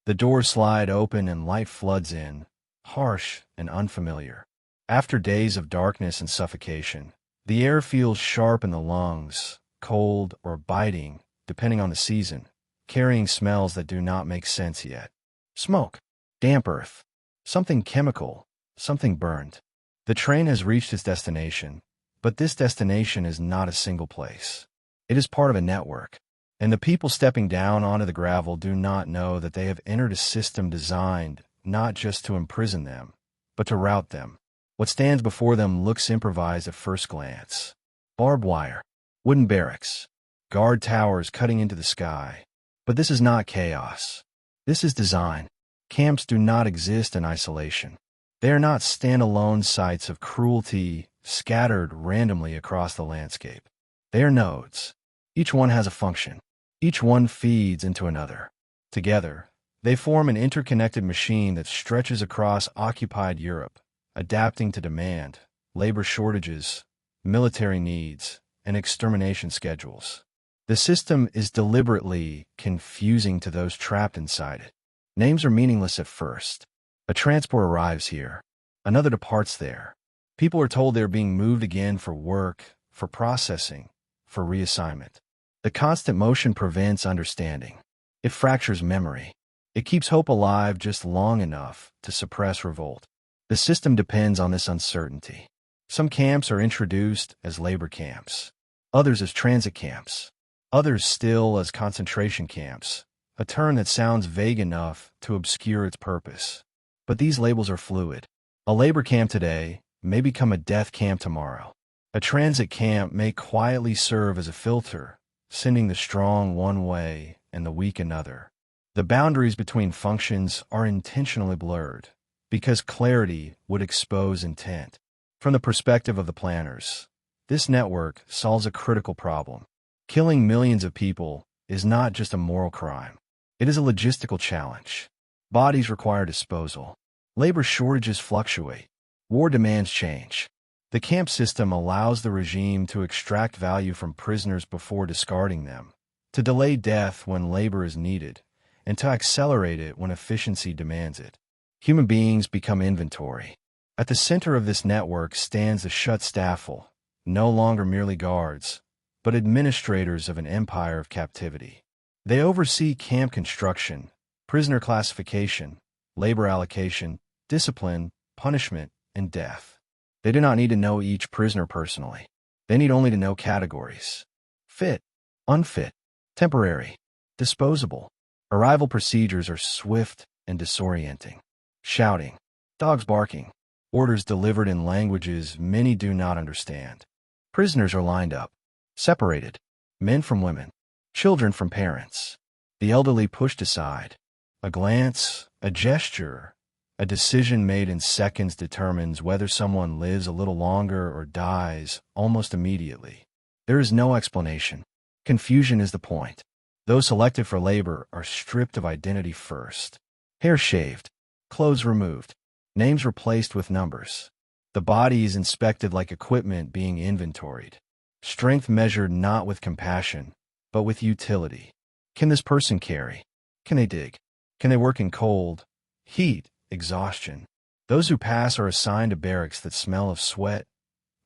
The doors slide open and light floods in, harsh and unfamiliar. After days of darkness and suffocation, the air feels sharp in the lungs, cold or biting, depending on the season, carrying smells that do not make sense yet. Smoke, damp earth, something chemical, something burned. The train has reached its destination, but this destination is not a single place. It is part of a network, and the people stepping down onto the gravel do not know that they have entered a system designed not just to imprison them, but to rout them. What stands before them looks improvised at first glance. Barbed wire, wooden barracks, guard towers cutting into the sky. But this is not chaos. This is design. Camps do not exist in isolation. They are not standalone sites of cruelty scattered randomly across the landscape. They are nodes. Each one has a function. Each one feeds into another. Together, they form an interconnected machine that stretches across occupied Europe, adapting to demand, labor shortages, military needs, and extermination schedules. The system is deliberately confusing to those trapped inside it. Names are meaningless at first. A transport arrives here. Another departs there. People are told they're being moved again for work, for processing, for reassignment. The constant motion prevents understanding. It fractures memory. It keeps hope alive just long enough to suppress revolt. The system depends on this uncertainty. Some camps are introduced as labor camps, others as transit camps, others still as concentration camps, a term that sounds vague enough to obscure its purpose. But these labels are fluid. A labor camp today may become a death camp tomorrow. A transit camp may quietly serve as a filter, sending the strong one way and the weak another. The boundaries between functions are intentionally blurred, because clarity would expose intent. From the perspective of the planners, this network solves a critical problem. Killing millions of people is not just a moral crime. It is a logistical challenge. Bodies require disposal. Labor shortages fluctuate. War demands change. The camp system allows the regime to extract value from prisoners before discarding them, to delay death when labor is needed, and to accelerate it when efficiency demands it. Human beings become inventory. At the center of this network stands the Schutzstaffel, no longer merely guards, but administrators of an empire of captivity. They oversee camp construction, prisoner classification, labor allocation, discipline, punishment, and death. They do not need to know each prisoner personally. They need only to know categories: fit, unfit, temporary, disposable. Arrival procedures are swift and disorienting. Shouting, dogs barking, orders delivered in languages many do not understand. Prisoners are lined up, separated, men from women, children from parents, the elderly pushed aside. A glance, a gesture, a decision made in seconds determines whether someone lives a little longer or dies almost immediately. There is no explanation. Confusion is the point. Those selected for labor are stripped of identity first. Hair shaved, clothes removed, names replaced with numbers. The body is inspected like equipment being inventoried. Strength measured not with compassion, but with utility. Can this person carry? Can they dig? Can they work in cold, heat, exhaustion? Those who pass are assigned to barracks that smell of sweat,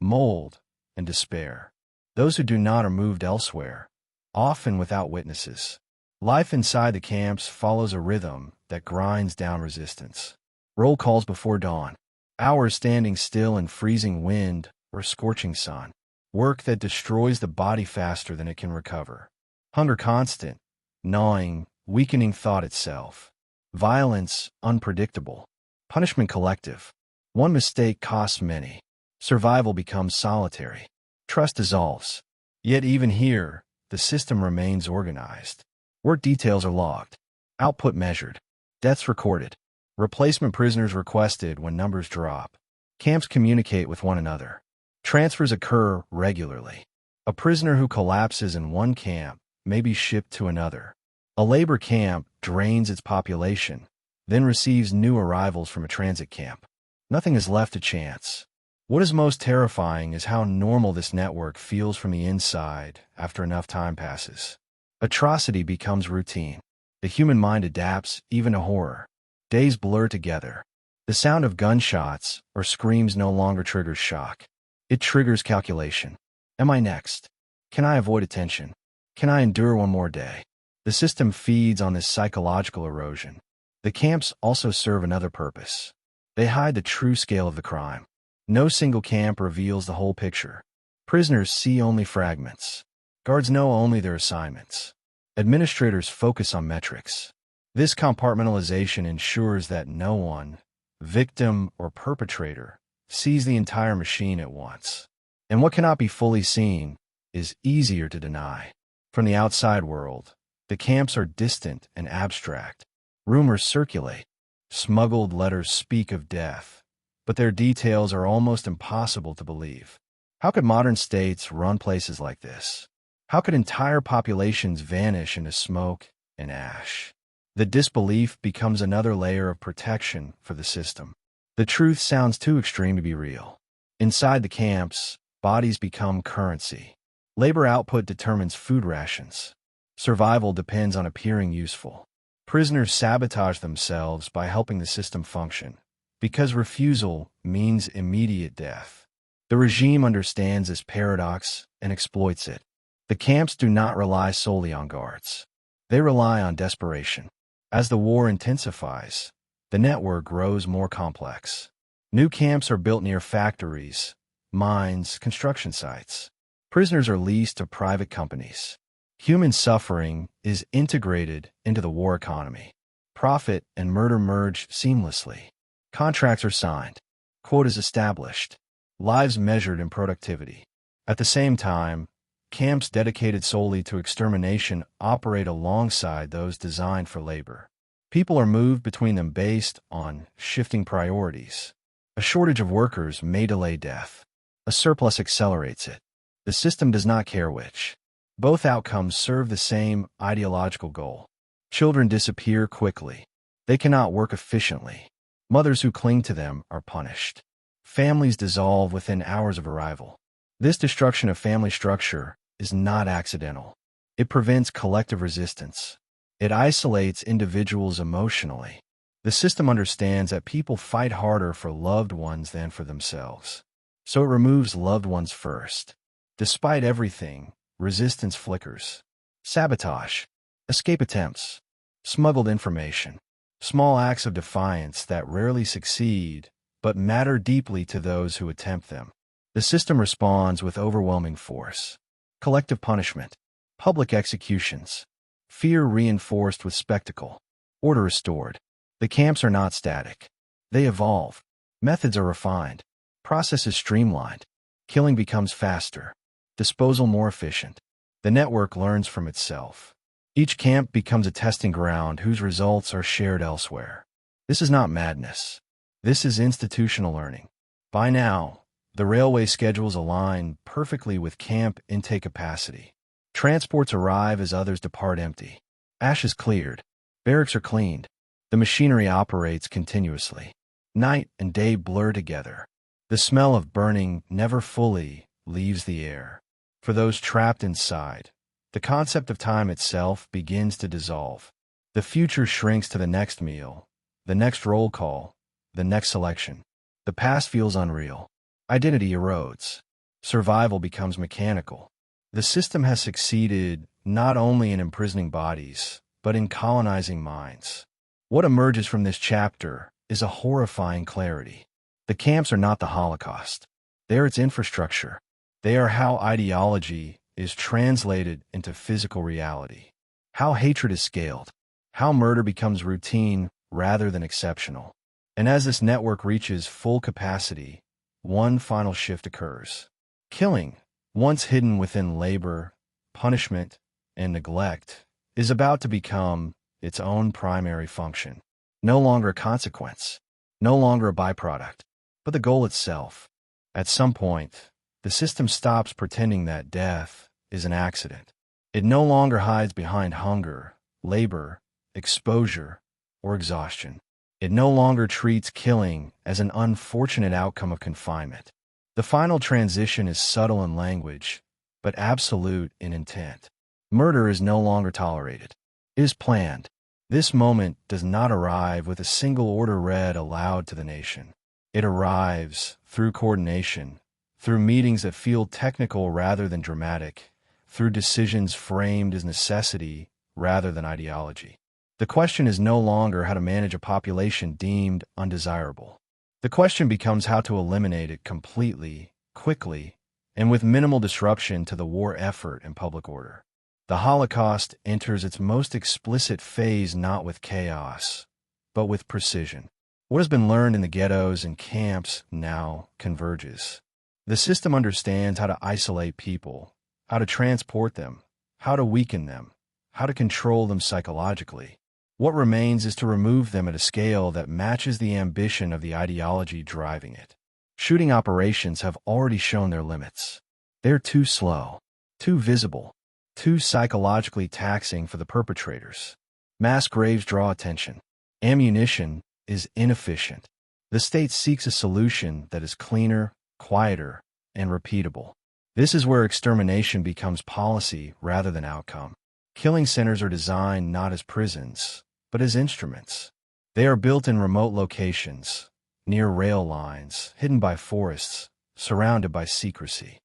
mold, and despair. Those who do not are moved elsewhere, often without witnesses. Life inside the camps follows a rhythm that grinds down resistance. Roll calls before dawn, hours standing still in freezing wind or scorching sun. Work that destroys the body faster than it can recover. Hunger constant, gnawing, weakening thought itself. Violence unpredictable. Punishment collective. One mistake costs many. Survival becomes solitary. Trust dissolves. Yet even here, the system remains organized. Work details are logged. Output measured. Deaths recorded. Replacement prisoners requested when numbers drop. Camps communicate with one another. Transfers occur regularly. A prisoner who collapses in one camp may be shipped to another. A labor camp drains its population, then receives new arrivals from a transit camp. Nothing is left to chance. What is most terrifying is how normal this network feels from the inside after enough time passes. Atrocity becomes routine. The human mind adapts even to horror. Days blur together. The sound of gunshots or screams no longer triggers shock. It triggers calculation. Am I next? Can I avoid attention? Can I endure one more day? The system feeds on this psychological erosion. The camps also serve another purpose. They hide the true scale of the crime. No single camp reveals the whole picture. Prisoners see only fragments. Guards know only their assignments. Administrators focus on metrics. This compartmentalization ensures that no one, victim or perpetrator, sees the entire machine at once. And what cannot be fully seen is easier to deny. From the outside world, the camps are distant and abstract. Rumors circulate. Smuggled letters speak of death, but their details are almost impossible to believe. How could modern states run places like this? How could entire populations vanish into smoke and ash? The disbelief becomes another layer of protection for the system. The truth sounds too extreme to be real. Inside the camps, bodies become currency. Labor output determines food rations. Survival depends on appearing useful. Prisoners sabotage themselves by helping the system function, because refusal means immediate death. The regime understands this paradox and exploits it. The camps do not rely solely on guards. They rely on desperation. As the war intensifies, the network grows more complex. New camps are built near factories, mines, construction sites. Prisoners are leased to private companies. Human suffering is integrated into the war economy. Profit and murder merge seamlessly. Contracts are signed. Quotas established. Lives measured in productivity. At the same time, camps dedicated solely to extermination operate alongside those designed for labor. People are moved between them based on shifting priorities. A shortage of workers may delay death. A surplus accelerates it. The system does not care which. Both outcomes serve the same ideological goal. Children disappear quickly. They cannot work efficiently. Mothers who cling to them are punished. Families dissolve within hours of arrival. This destruction of family structure is not accidental. It prevents collective resistance. It isolates individuals emotionally. The system understands that people fight harder for loved ones than for themselves. So it removes loved ones first. Despite everything, resistance flickers. Sabotage. Escape attempts. smuggled information, small acts of defiance that rarely succeed but matter deeply to those who attempt them. The system responds with overwhelming force. Collective punishment, public executions, fear reinforced with spectacle, order restored. The camps are not static. They evolve. Methods are refined. Processes streamlined. Killing becomes faster. Disposal more efficient. The network learns from itself. Each camp becomes a testing ground whose results are shared elsewhere. This is not madness. This is institutional learning. By now, the railway schedules align perfectly with camp intake capacity. Transports arrive as others depart empty. Ash is cleared. Barracks are cleaned. The machinery operates continuously. Night and day blur together. The smell of burning never fully leaves the air. For those trapped inside, the concept of time itself begins to dissolve. The future shrinks to the next meal, the next roll call, the next selection. The past feels unreal. Identity erodes. Survival becomes mechanical. The system has succeeded not only in imprisoning bodies, but in colonizing minds. What emerges from this chapter is a horrifying clarity. The camps are not the Holocaust. They are its infrastructure. They are how ideology is translated into physical reality, how hatred is scaled, how murder becomes routine rather than exceptional. And as this network reaches full capacity, one final shift occurs. Killing, once hidden within labor, punishment, and neglect, is about to become its own primary function. No longer a consequence, no longer a byproduct, but the goal itself. At some point, the system stops pretending that death is an accident. It no longer hides behind hunger, labor, exposure, or exhaustion. It no longer treats killing as an unfortunate outcome of confinement. The final transition is subtle in language, but absolute in intent. Murder is no longer tolerated. It is planned. This moment does not arrive with a single order read aloud to the nation. It arrives through coordination, through meetings that feel technical rather than dramatic, through decisions framed as necessity rather than ideology. The question is no longer how to manage a population deemed undesirable. The question becomes how to eliminate it completely, quickly, and with minimal disruption to the war effort and public order. The Holocaust enters its most explicit phase not with chaos, but with precision. What has been learned in the ghettos and camps now converges. The system understands how to isolate people, how to transport them, how to weaken them, how to control them psychologically. What remains is to remove them at a scale that matches the ambition of the ideology driving it. Shooting operations have already shown their limits. They're too slow, too visible, too psychologically taxing for the perpetrators. Mass graves draw attention. Ammunition is inefficient. The state seeks a solution that is cleaner, quieter, and repeatable. This is where extermination becomes policy rather than outcome. Killing centers are designed not as prisons, but as instruments. They are built in remote locations, near rail lines, hidden by forests, surrounded by secrecy.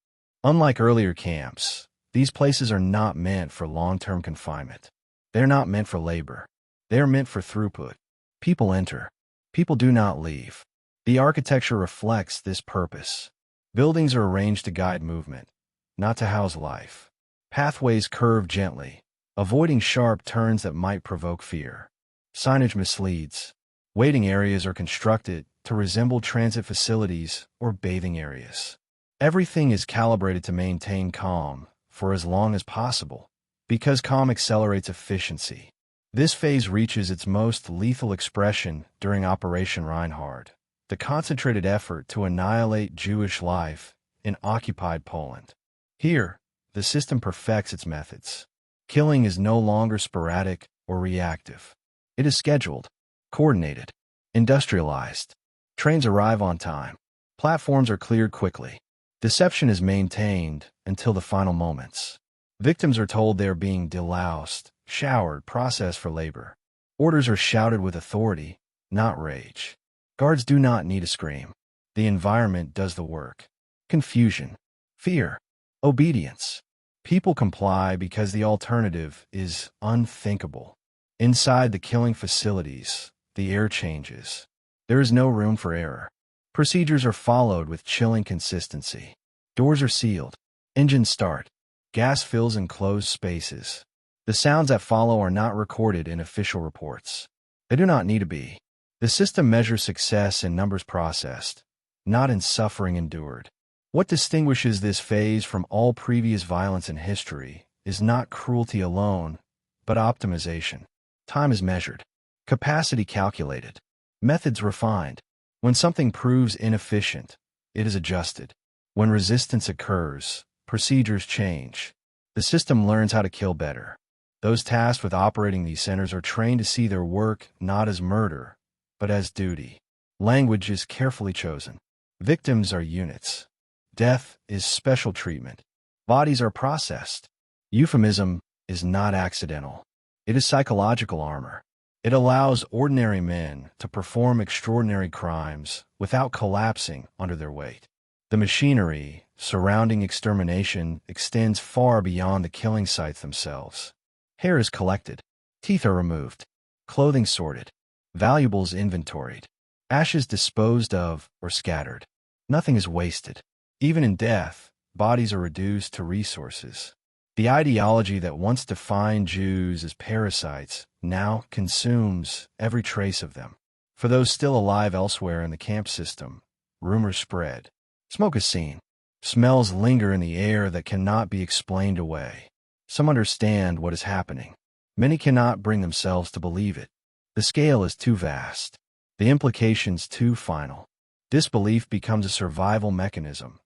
Unlike earlier camps, these places are not meant for long-term confinement. They're not meant for labor. They are meant for throughput. People enter. People do not leave. The architecture reflects this purpose. Buildings are arranged to guide movement, not to house life. Pathways curve gently, avoiding sharp turns that might provoke fear. Signage misleads. Waiting areas are constructed to resemble transit facilities or bathing areas. Everything is calibrated to maintain calm for as long as possible, because calm accelerates efficiency. This phase reaches its most lethal expression during Operation Reinhard, the concentrated effort to annihilate Jewish life in occupied Poland. Here, the system perfects its methods. Killing is no longer sporadic or reactive. It is scheduled, coordinated, industrialized. Trains arrive on time. Platforms are cleared quickly. Deception is maintained until the final moments. Victims are told they are being deloused, showered, processed for labor. Orders are shouted with authority, not rage. Guards do not need to scream. The environment does the work. Confusion, fear, obedience. People comply because the alternative is unthinkable. Inside the killing facilities, the air changes. There is no room for error. Procedures are followed with chilling consistency. Doors are sealed. Engines start. Gas fills enclosed spaces. The sounds that follow are not recorded in official reports. They do not need to be. The system measures success in numbers processed, not in suffering endured. What distinguishes this phase from all previous violence in history is not cruelty alone, but optimization. Time is measured. Capacity calculated. Methods refined. When something proves inefficient, it is adjusted. When resistance occurs, procedures change. The system learns how to kill better. Those tasked with operating these centers are trained to see their work not as murder, but as duty. Language is carefully chosen. Victims are units. Death is special treatment. Bodies are processed. Euphemism is not accidental. It is psychological armor. It allows ordinary men to perform extraordinary crimes without collapsing under their weight. The machinery surrounding extermination extends far beyond the killing sites themselves. Hair is collected. Teeth are removed. Clothing sorted. Valuables inventoried. Ashes disposed of or scattered. Nothing is wasted. Even in death, bodies are reduced to resources. The ideology that once defined Jews as parasites now consumes every trace of them. For those still alive elsewhere in the camp system, rumors spread. Smoke is seen. Smells linger in the air that cannot be explained away. Some understand what is happening. Many cannot bring themselves to believe it. The scale is too vast. The implications too final. Disbelief becomes a survival mechanism,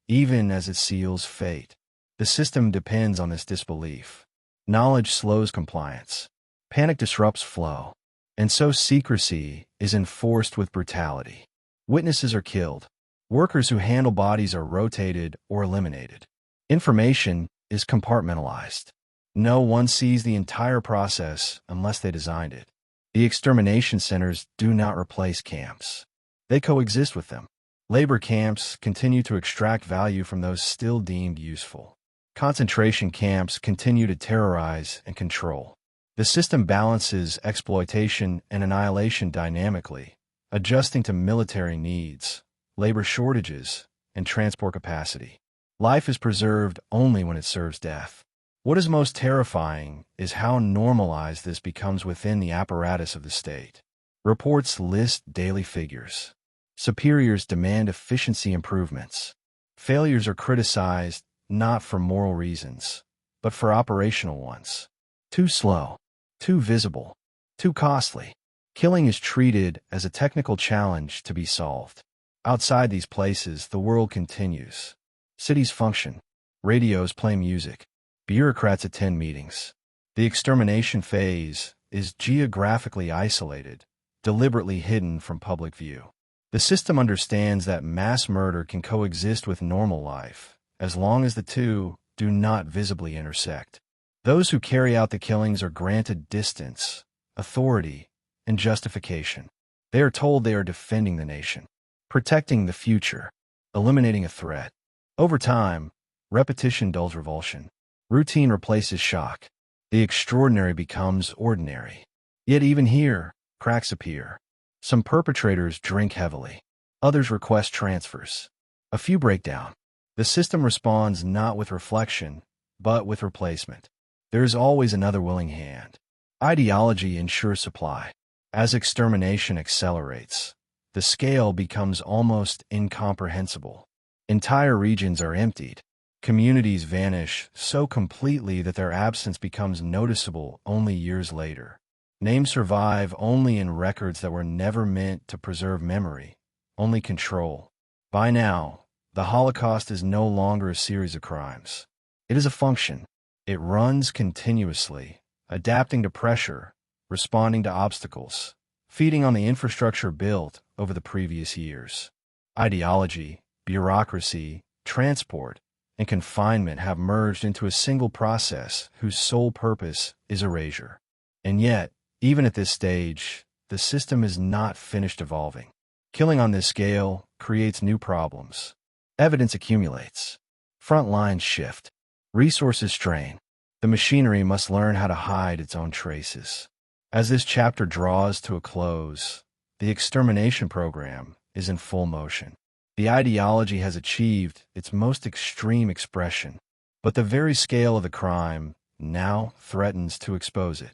even as it seals fate. The system depends on this disbelief. Knowledge slows compliance. Panic disrupts flow. And so secrecy is enforced with brutality. Witnesses are killed. Workers who handle bodies are rotated or eliminated. Information is compartmentalized. No one sees the entire process unless they designed it. The extermination centers do not replace camps. They coexist with them. Labor camps continue to extract value from those still deemed useful. Concentration camps continue to terrorize and control. The system balances exploitation and annihilation dynamically, adjusting to military needs, labor shortages, and transport capacity. Life is preserved only when it serves death. What is most terrifying is how normalized this becomes within the apparatus of the state. Reports list daily figures. Superiors demand efficiency improvements. Failures are criticized not for moral reasons, but for operational ones. Too slow, too visible, too costly. Killing is treated as a technical challenge to be solved. Outside these places, the world continues. Cities function. Radios play music. Bureaucrats attend meetings. The extermination phase is geographically isolated, deliberately hidden from public view. The system understands that mass murder can coexist with normal life, as long as the two do not visibly intersect. Those who carry out the killings are granted distance, authority, and justification. They are told they are defending the nation, protecting the future, eliminating a threat. Over time, repetition dulls revulsion. Routine replaces shock. The extraordinary becomes ordinary. Yet even here, cracks appear. Some perpetrators drink heavily. Others request transfers. A few break down. The system responds not with reflection, but with replacement. There is always another willing hand. Ideology ensures supply. As extermination accelerates, the scale becomes almost incomprehensible. Entire regions are emptied. Communities vanish so completely that their absence becomes noticeable only years later. Names survive only in records that were never meant to preserve memory, only control. By now, the Holocaust is no longer a series of crimes. It is a function. It runs continuously, adapting to pressure, responding to obstacles, feeding on the infrastructure built over the previous years. Ideology, bureaucracy, transport, and confinement have merged into a single process whose sole purpose is erasure. And yet, even at this stage, the system is not finished evolving. Killing on this scale creates new problems. Evidence accumulates. Front lines shift. Resources strain. The machinery must learn how to hide its own traces. As this chapter draws to a close, the extermination program is in full motion. The ideology has achieved its most extreme expression, but the very scale of the crime now threatens to expose it.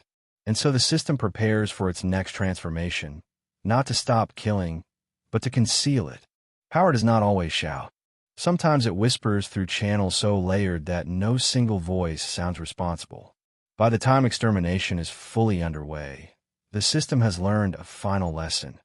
And so the system prepares for its next transformation, not to stop killing, but to conceal it. Power does not always shout. Sometimes it whispers through channels so layered that no single voice sounds responsible. By the time extermination is fully underway, the system has learned a final lesson.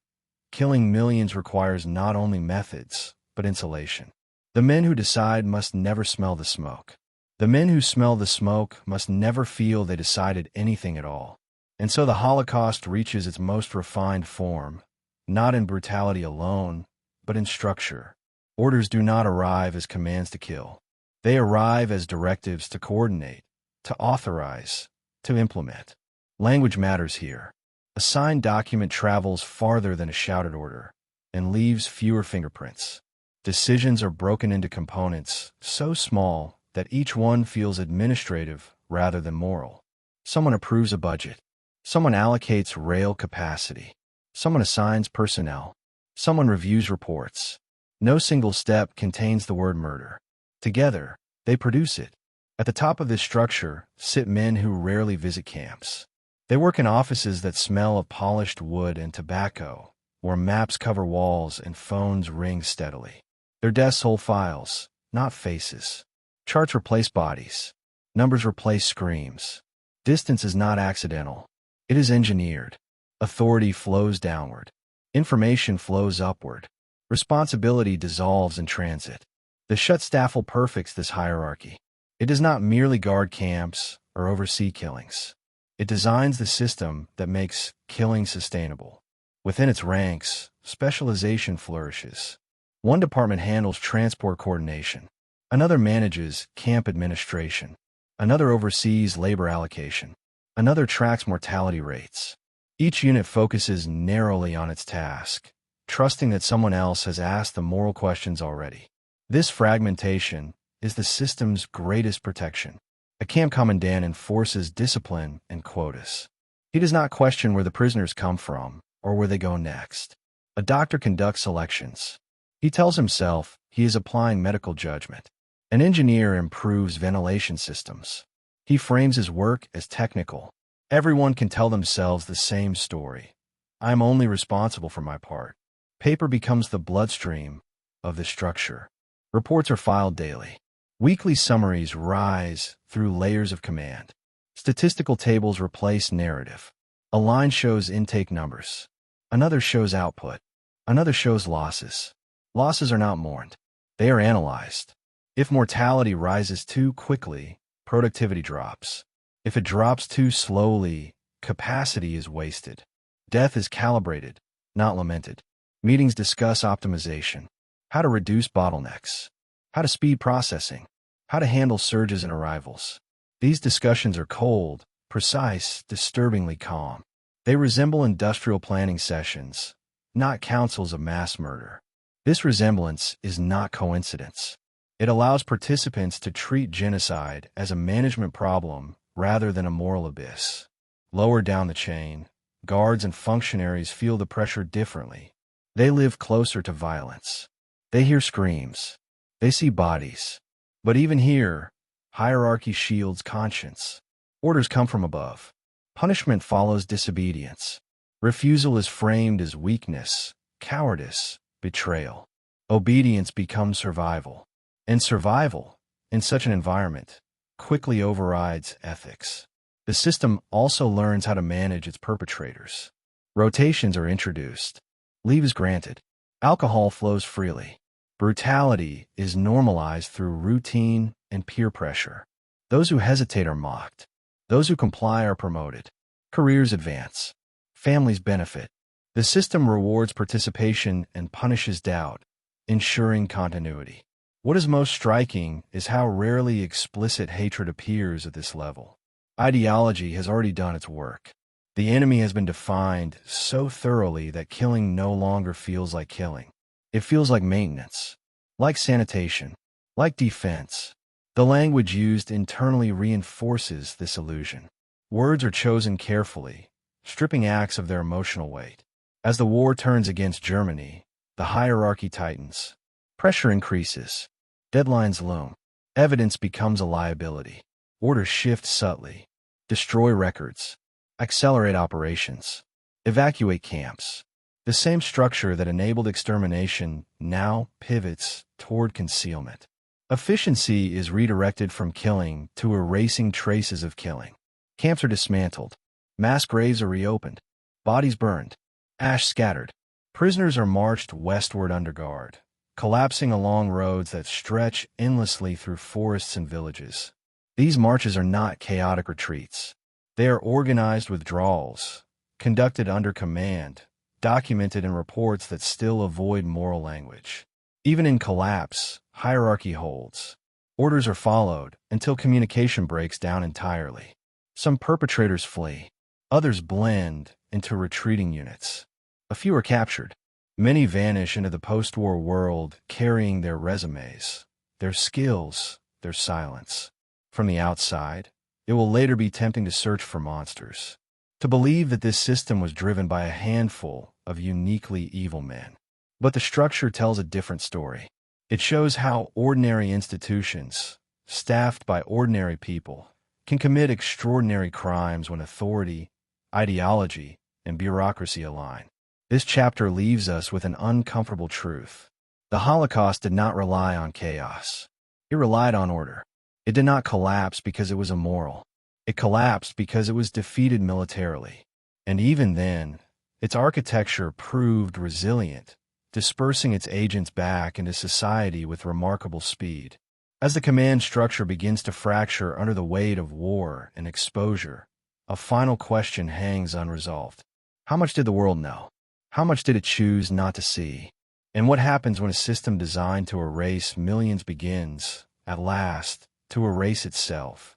Killing millions requires not only methods, but insulation. The men who decide must never smell the smoke. The men who smell the smoke must never feel they decided anything at all. And so the Holocaust reaches its most refined form, not in brutality alone, but in structure. Orders do not arrive as commands to kill. They arrive as directives to coordinate, to authorize, to implement. Language matters here. A signed document travels farther than a shouted order and leaves fewer fingerprints. Decisions are broken into components so small that each one feels administrative rather than moral. Someone approves a budget. Someone allocates rail capacity. Someone assigns personnel. Someone reviews reports. No single step contains the word murder. Together, they produce it. At the top of this structure sit men who rarely visit camps. They work in offices that smell of polished wood and tobacco, where maps cover walls and phones ring steadily. Their desks hold files, not faces. Charts replace bodies. Numbers replace screams. Distance is not accidental. It is engineered. Authority flows downward. Information flows upward. Responsibility dissolves in transit. The Schutzstaffel perfects this hierarchy. It does not merely guard camps or oversee killings. It designs the system that makes killing sustainable. Within its ranks, specialization flourishes. One department handles transport coordination. Another manages camp administration. Another oversees labor allocation. Another tracks mortality rates. Each unit focuses narrowly on its task, trusting that someone else has asked the moral questions already. This fragmentation is the system's greatest protection. A camp commandant enforces discipline and quotas. He does not question where the prisoners come from or where they go next. A doctor conducts selections. He tells himself he is applying medical judgment. An engineer improves ventilation systems. He frames his work as technical. Everyone can tell themselves the same story. I am only responsible for my part. Paper becomes the bloodstream of the structure. Reports are filed daily. Weekly summaries rise through layers of command. Statistical tables replace narrative. A line shows intake numbers. Another shows output. Another shows losses. Losses are not mourned. They are analyzed. If mortality rises too quickly, productivity drops. If it drops too slowly, capacity is wasted. Death is calibrated, not lamented. Meetings discuss optimization, how to reduce bottlenecks, how to speed processing, how to handle surges and arrivals. These discussions are cold, precise, disturbingly calm. They resemble industrial planning sessions, not councils of mass murder. This resemblance is not coincidence. It allows participants to treat genocide as a management problem rather than a moral abyss. Lower down the chain, guards and functionaries feel the pressure differently. They live closer to violence. They hear screams. They see bodies. But even here, hierarchy shields conscience. Orders come from above. Punishment follows disobedience. Refusal is framed as weakness, cowardice, betrayal. Obedience becomes survival. And survival, in such an environment, quickly overrides ethics. The system also learns how to manage its perpetrators. Rotations are introduced. Leave is granted. Alcohol flows freely. Brutality is normalized through routine and peer pressure. Those who hesitate are mocked. Those who comply are promoted. Careers advance. Families benefit. The system rewards participation and punishes doubt, ensuring continuity. What is most striking is how rarely explicit hatred appears at this level. Ideology has already done its work. The enemy has been defined so thoroughly that killing no longer feels like killing. It feels like maintenance, like sanitation, like defense. The language used internally reinforces this illusion. Words are chosen carefully, stripping acts of their emotional weight. As the war turns against Germany, the hierarchy tightens. Pressure increases. Deadlines loom. Evidence becomes a liability. Orders shift subtly. Destroy records. Accelerate operations. Evacuate camps. The same structure that enabled extermination now pivots toward concealment. Efficiency is redirected from killing to erasing traces of killing. Camps are dismantled. Mass graves are reopened. Bodies burned. Ash scattered. Prisoners are marched westward under guard, collapsing along roads that stretch endlessly through forests and villages. These marches are not chaotic retreats. They are organized withdrawals, conducted under command, documented in reports that still avoid moral language. Even in collapse, hierarchy holds. Orders are followed until communication breaks down entirely. Some perpetrators flee. Others blend into retreating units. A few are captured. Many vanish into the post-war world carrying their resumes, their skills, their silence. From the outside, it will later be tempting to search for monsters, to believe that this system was driven by a handful of uniquely evil men. But the structure tells a different story. It shows how ordinary institutions, staffed by ordinary people, can commit extraordinary crimes when authority, ideology, and bureaucracy align. This chapter leaves us with an uncomfortable truth. The Holocaust did not rely on chaos. It relied on order. It did not collapse because it was immoral. It collapsed because it was defeated militarily. And even then, its architecture proved resilient, dispersing its agents back into society with remarkable speed. As the command structure begins to fracture under the weight of war and exposure, a final question hangs unresolved. How much did the world know? How much did it choose not to see? And what happens when a system designed to erase millions begins, at last, to erase itself?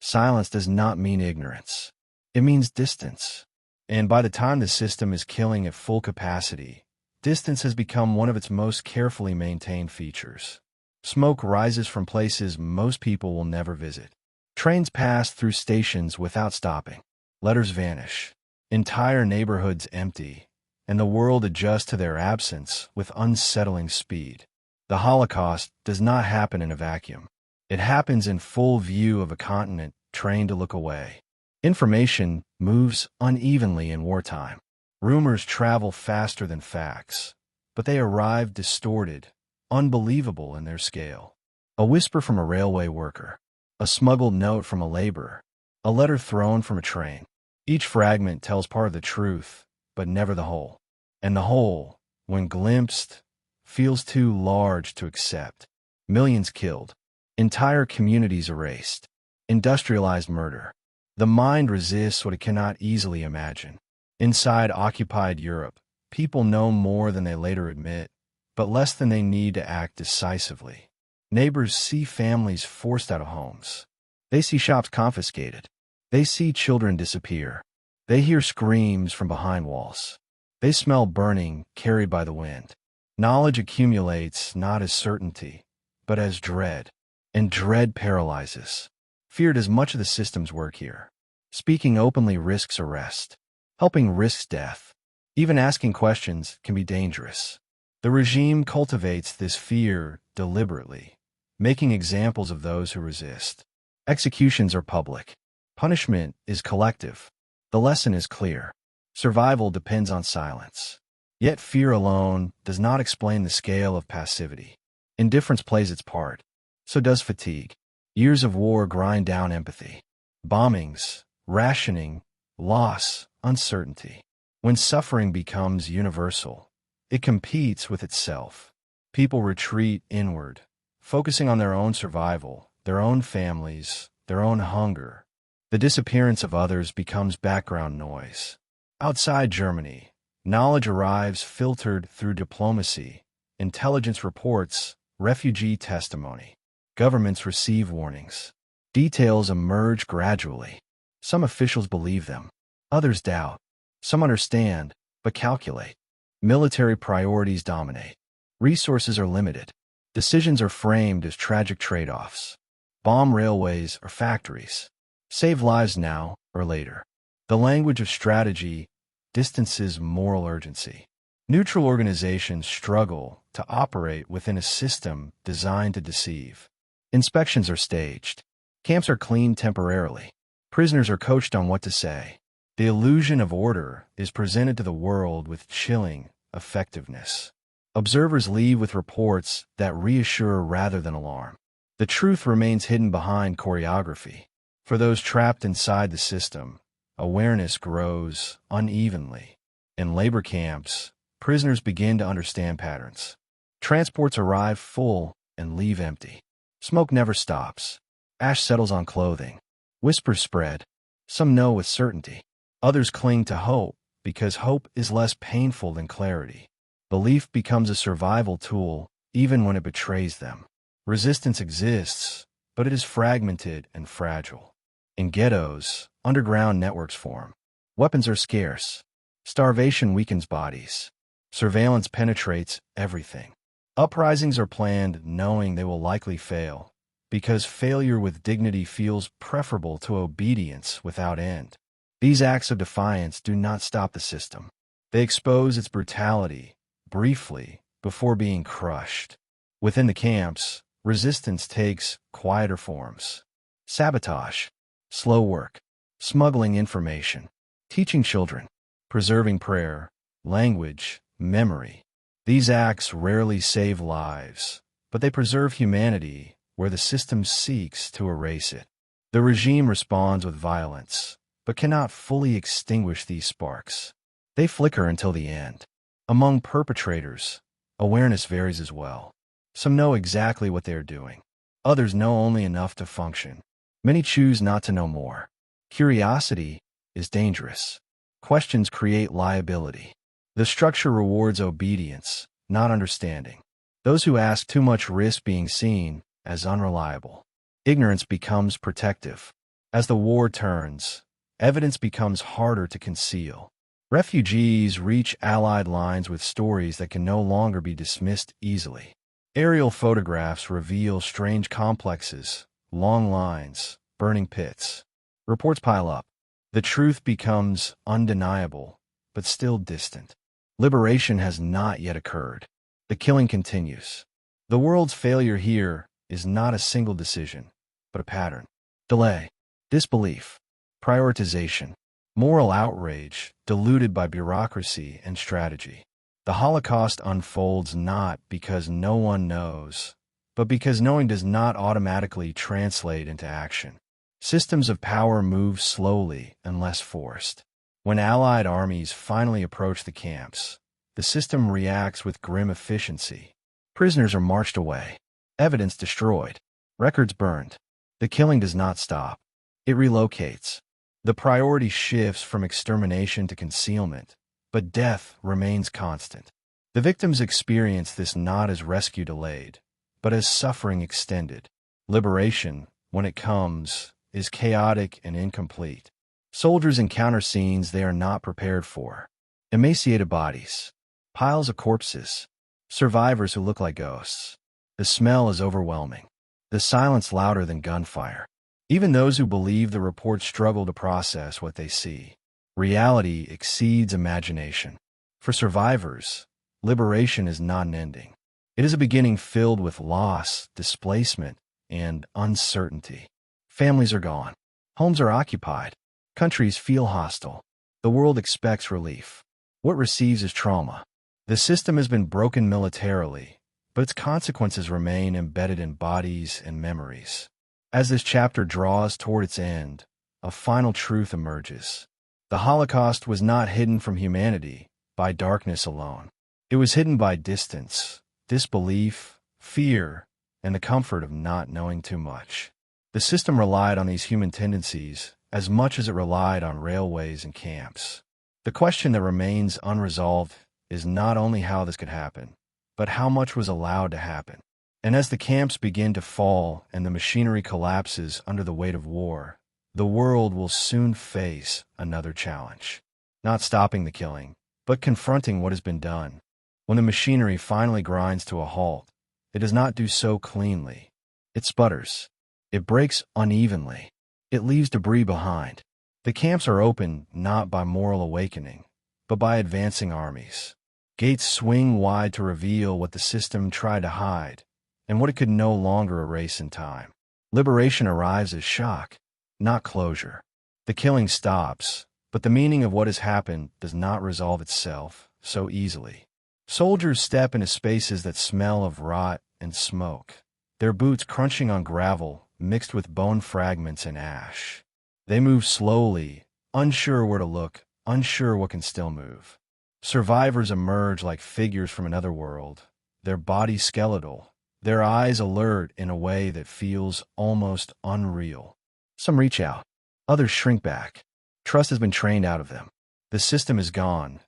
Silence does not mean ignorance. It means distance. And by the time the system is killing at full capacity, distance has become one of its most carefully maintained features. Smoke rises from places most people will never visit. Trains pass through stations without stopping. Letters vanish. Entire neighborhoods empty, and the world adjusts to their absence with unsettling speed. The Holocaust does not happen in a vacuum. It happens in full view of a continent trained to look away. Information moves unevenly in wartime. Rumors travel faster than facts, but they arrive distorted, unbelievable in their scale. A whisper from a railway worker, a smuggled note from a laborer, a letter thrown from a train. Each fragment tells part of the truth, but never the whole. And the whole, when glimpsed, feels too large to accept. Millions killed. Entire communities erased. Industrialized murder. The mind resists what it cannot easily imagine. Inside occupied Europe, people know more than they later admit, but less than they need to act decisively. Neighbors see families forced out of homes. They see shops confiscated. They see children disappear. They hear screams from behind walls. They smell burning carried by the wind. Knowledge accumulates not as certainty, but as dread. And dread paralyzes. Fear does much of the system's work here. Speaking openly risks arrest. Helping risks death. Even asking questions can be dangerous. The regime cultivates this fear deliberately, making examples of those who resist. Executions are public. Punishment is collective. The lesson is clear. Survival depends on silence. Yet fear alone does not explain the scale of passivity. Indifference plays its part. So does fatigue. Years of war grind down empathy. Bombings, rationing, loss, uncertainty. When suffering becomes universal, it competes with itself. People retreat inward, focusing on their own survival, their own families, their own hunger. The disappearance of others becomes background noise. Outside Germany, knowledge arrives filtered through diplomacy, intelligence reports, refugee testimony. Governments receive warnings. Details emerge gradually. Some officials believe them. Others doubt. Some understand, but calculate. Military priorities dominate. Resources are limited. Decisions are framed as tragic trade-offs. Bomb railways or factories. Save lives now or later. The language of strategy distances moral urgency. Neutral organizations struggle to operate within a system designed to deceive. Inspections are staged. Camps are cleaned temporarily. Prisoners are coached on what to say. The illusion of order is presented to the world with chilling effectiveness. Observers leave with reports that reassure rather than alarm. The truth remains hidden behind choreography. For those trapped inside the system, awareness grows unevenly. In labor camps, prisoners begin to understand patterns. Transports arrive full and leave empty. Smoke never stops. Ash settles on clothing. Whispers spread. Some know with certainty. Others cling to hope because hope is less painful than clarity. Belief becomes a survival tool even when it betrays them. Resistance exists, but it is fragmented and fragile. In ghettos, underground networks form. Weapons are scarce. Starvation weakens bodies. Surveillance penetrates everything. Uprisings are planned knowing they will likely fail, because failure with dignity feels preferable to obedience without end. These acts of defiance do not stop the system. They expose its brutality, briefly, before being crushed. Within the camps, resistance takes quieter forms. Sabotage, slow work, smuggling information, teaching children, preserving prayer, language, memory. These acts rarely save lives, but they preserve humanity where the system seeks to erase it. The regime responds with violence, but cannot fully extinguish these sparks. They flicker until the end. Among perpetrators, awareness varies as well. Some know exactly what they are doing. Others know only enough to function. Many choose not to know more. Curiosity is dangerous. Questions create liability. The structure rewards obedience, not understanding. Those who ask too much risk being seen as unreliable. Ignorance becomes protective. As the war turns, evidence becomes harder to conceal. Refugees reach Allied lines with stories that can no longer be dismissed easily. Aerial photographs reveal strange complexes, long lines, burning pits. Reports pile up. The truth becomes undeniable, but still distant. Liberation has not yet occurred. The killing continues. The world's failure here is not a single decision, but a pattern. Delay, disbelief, prioritization, moral outrage diluted by bureaucracy and strategy. The Holocaust unfolds not because no one knows, but because knowing does not automatically translate into action. Systems of power move slowly unless forced. When Allied armies finally approach the camps, the system reacts with grim efficiency. Prisoners are marched away, evidence destroyed, records burned. The killing does not stop. It relocates. The priority shifts from extermination to concealment, but death remains constant. The victims experience this not as rescue delayed, but as suffering extended. Liberation, when it comes, is chaotic and incomplete. Soldiers encounter scenes they are not prepared for. Emaciated bodies, piles of corpses, survivors who look like ghosts. The smell is overwhelming. The silence louder than gunfire. Even those who believe the report struggle to process what they see. Reality exceeds imagination. For survivors, liberation is not an ending. It is a beginning filled with loss, displacement, and uncertainty. Families are gone. Homes are occupied. Countries feel hostile. The world expects relief. What receives is trauma. The system has been broken militarily, but its consequences remain embedded in bodies and memories. As this chapter draws toward its end, a final truth emerges. The Holocaust was not hidden from humanity by darkness alone. It was hidden by distance, disbelief, fear, and the comfort of not knowing too much. The system relied on these human tendencies as much as it relied on railways and camps. The question that remains unresolved is not only how this could happen, but how much was allowed to happen. And as the camps begin to fall and the machinery collapses under the weight of war, the world will soon face another challenge. Not stopping the killing, but confronting what has been done. When the machinery finally grinds to a halt, it does not do so cleanly. It sputters. It breaks unevenly. It leaves debris behind. The camps are opened not by moral awakening, but by advancing armies. Gates swing wide to reveal what the system tried to hide, and what it could no longer erase in time. Liberation arrives as shock, not closure. The killing stops, but the meaning of what has happened does not resolve itself so easily. Soldiers step into spaces that smell of rot and smoke, their boots crunching on gravel mixed with bone fragments and ash. They move slowly, unsure where to look, unsure what can still move. Survivors emerge like figures from another world, their bodies skeletal, their eyes alert in a way that feels almost unreal. Some reach out, others shrink back. Trust has been trained out of them. The system is gone,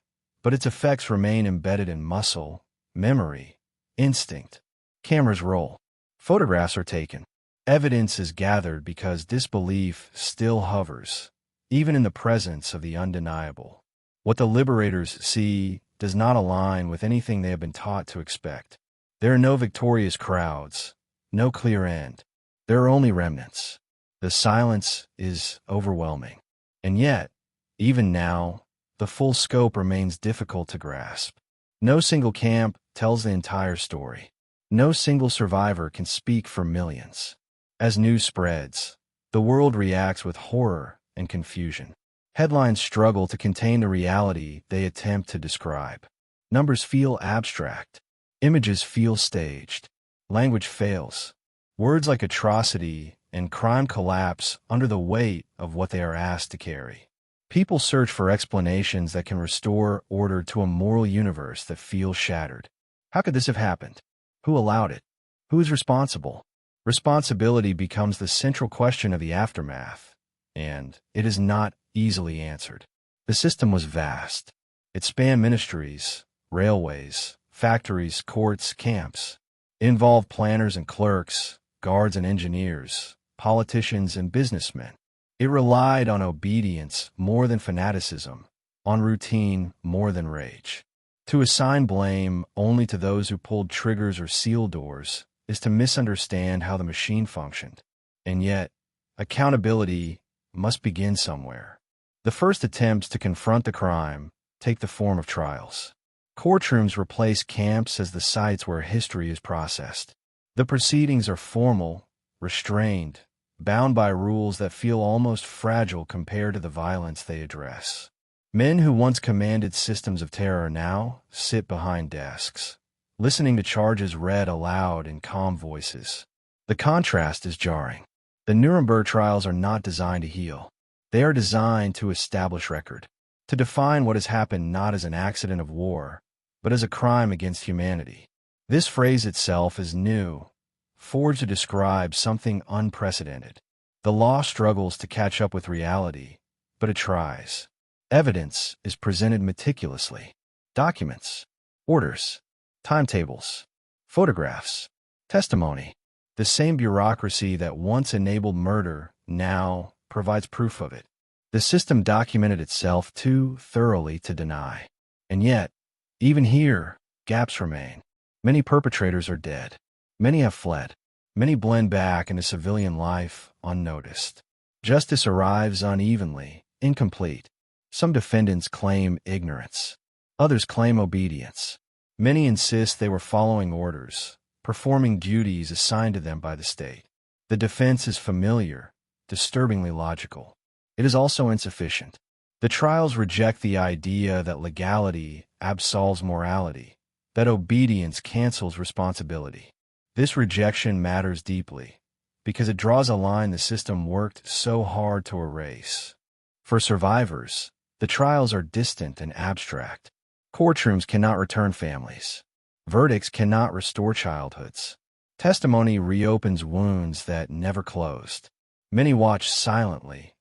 but its effects remain embedded in muscle, memory, instinct. Cameras roll. Photographs are taken. Evidence is gathered because disbelief still hovers, even in the presence of the undeniable. What the liberators see does not align with anything they have been taught to expect. There are no victorious crowds, no clear end. There are only remnants. The silence is overwhelming. And yet, even now, the full scope remains difficult to grasp. No single camp tells the entire story. No single survivor can speak for millions. As news spreads, the world reacts with horror and confusion. Headlines struggle to contain the reality they attempt to describe. Numbers feel abstract. Images feel staged. Language fails. Words like atrocity and crime collapse under the weight of what they are asked to carry. People search for explanations that can restore order to a moral universe that feels shattered. How could this have happened? Who allowed it? Who is responsible? Responsibility becomes the central question of the aftermath, and it is not easily answered. The system was vast. It spanned ministries, railways, factories, courts, camps. It involved planners and clerks, guards and engineers, politicians and businessmen. It relied on obedience more than fanaticism, on routine more than rage. To assign blame only to those who pulled triggers or sealed doors is to misunderstand how the machine functioned. And yet, accountability must begin somewhere. The first attempts to confront the crime take the form of trials. Courtrooms replace camps as the sites where history is processed. The proceedings are formal, restrained, bound by rules that feel almost fragile compared to the violence they address. Men who once commanded systems of terror now sit behind desks, listening to charges read aloud in calm voices. The contrast is jarring. The Nuremberg trials are not designed to heal. They are designed to establish record, to define what has happened not as an accident of war, but as a crime against humanity. This phrase itself is new, forged to describe something unprecedented. The law struggles to catch up with reality, but it tries. Evidence is presented meticulously. Documents, orders, timetables, photographs, testimony. The same bureaucracy that once enabled murder now provides proof of it. The system documented itself too thoroughly to deny. And yet, even here, gaps remain. Many perpetrators are dead. Many have fled. Many blend back into civilian life unnoticed. Justice arrives unevenly, incomplete. Some defendants claim ignorance. Others claim obedience. Many insist they were following orders, performing duties assigned to them by the state. The defense is familiar, disturbingly logical. It is also insufficient. The trials reject the idea that legality absolves morality, that obedience cancels responsibility. This rejection matters deeply, because it draws a line the system worked so hard to erase. For survivors, the trials are distant and abstract. Courtrooms cannot return families. Verdicts cannot restore childhoods. Testimony reopens wounds that never closed. Many watch silently,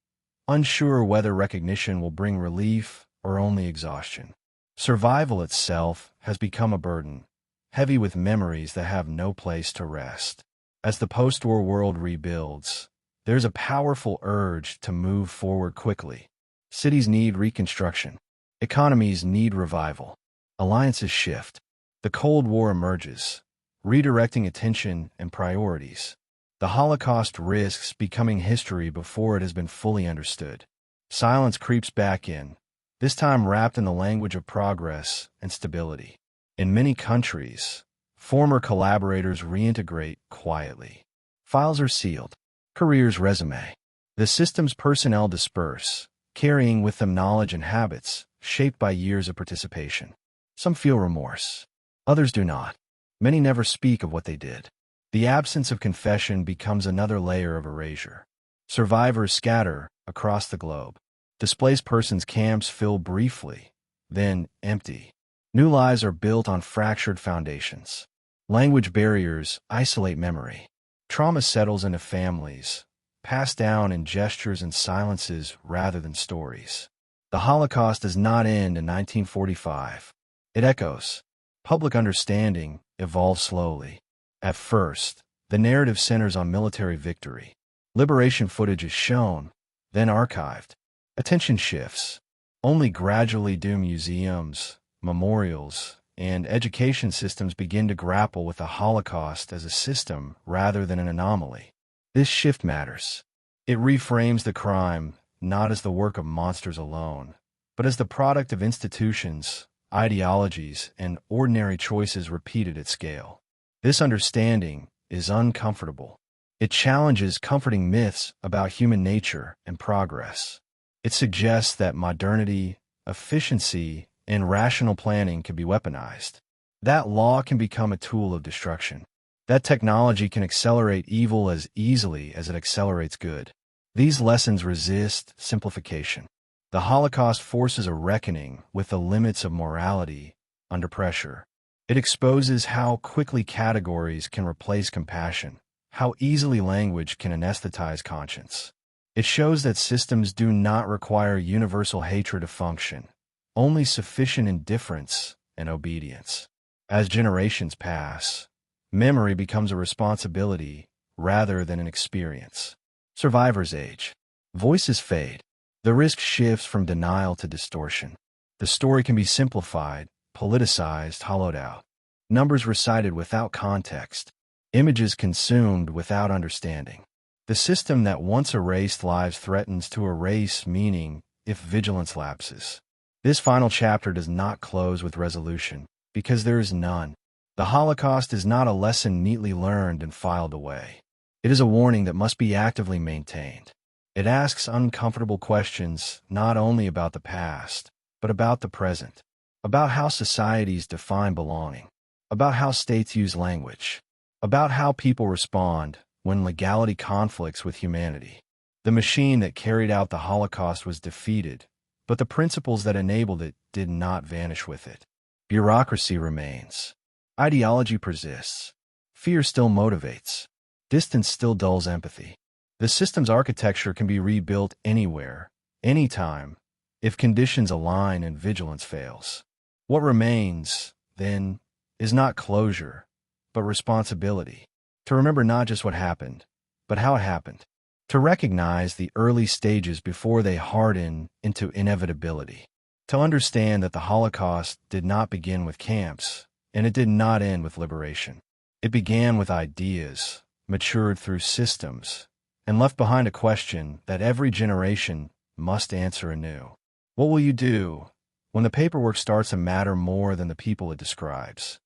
unsure whether recognition will bring relief or only exhaustion. Survival itself has become a burden, heavy with memories that have no place to rest. As the post-war world rebuilds, there's a powerful urge to move forward quickly. Cities need reconstruction. Economies need revival. Alliances shift. The Cold War emerges, redirecting attention and priorities. The Holocaust risks becoming history before it has been fully understood. Silence creeps back in, this time wrapped in the language of progress and stability. In many countries, former collaborators reintegrate quietly. Files are sealed. Careers resume. The system's personnel disperse, carrying with them knowledge and habits shaped by years of participation. Some feel remorse. Others do not. Many never speak of what they did. The absence of confession becomes another layer of erasure. Survivors scatter across the globe. Displaced persons' camps fill briefly, then empty. New lives are built on fractured foundations. Language barriers isolate memory. Trauma settles into families, passed down in gestures and silences rather than stories. The Holocaust does not end in 1945. It echoes. Public understanding evolves slowly. At first, the narrative centers on military victory. Liberation footage is shown, then archived. Attention shifts. Only gradually do museums, memorials, and education systems begin to grapple with the Holocaust as a system rather than an anomaly. This shift matters. It reframes the crime not as the work of monsters alone, but as the product of institutions, ideologies, and ordinary choices repeated at scale. This understanding is uncomfortable. It challenges comforting myths about human nature and progress. It suggests that modernity, efficiency, and rational planning can be weaponized. That law can become a tool of destruction. That technology can accelerate evil as easily as it accelerates good. These lessons resist simplification. The Holocaust forces a reckoning with the limits of morality under pressure. It exposes how quickly categories can replace compassion, how easily language can anesthetize conscience. It shows that systems do not require universal hatred to function, only sufficient indifference and obedience. As generations pass, memory becomes a responsibility rather than an experience. Survivors age. Voices fade. The risk shifts from denial to distortion. The story can be simplified, politicized, hollowed out. Numbers recited without context. Images consumed without understanding. The system that once erased lives threatens to erase meaning if vigilance lapses. This final chapter does not close with resolution, because there is none. The Holocaust is not a lesson neatly learned and filed away. It is a warning that must be actively maintained. It asks uncomfortable questions not only about the past, but about the present, about how societies define belonging, about how states use language, about how people respond when legality conflicts with humanity. The machine that carried out the Holocaust was defeated, but the principles that enabled it did not vanish with it. Bureaucracy remains. Ideology persists. Fear still motivates. Distance still dulls empathy. The system's architecture can be rebuilt anywhere, anytime, if conditions align and vigilance fails. What remains, then, is not closure, but responsibility. To remember not just what happened, but how it happened. To recognize the early stages before they harden into inevitability. To understand that the Holocaust did not begin with camps, and it did not end with liberation. It began with ideas, matured through systems, and left behind a question that every generation must answer anew. What will you do when the paperwork starts to matter more than the people it describes?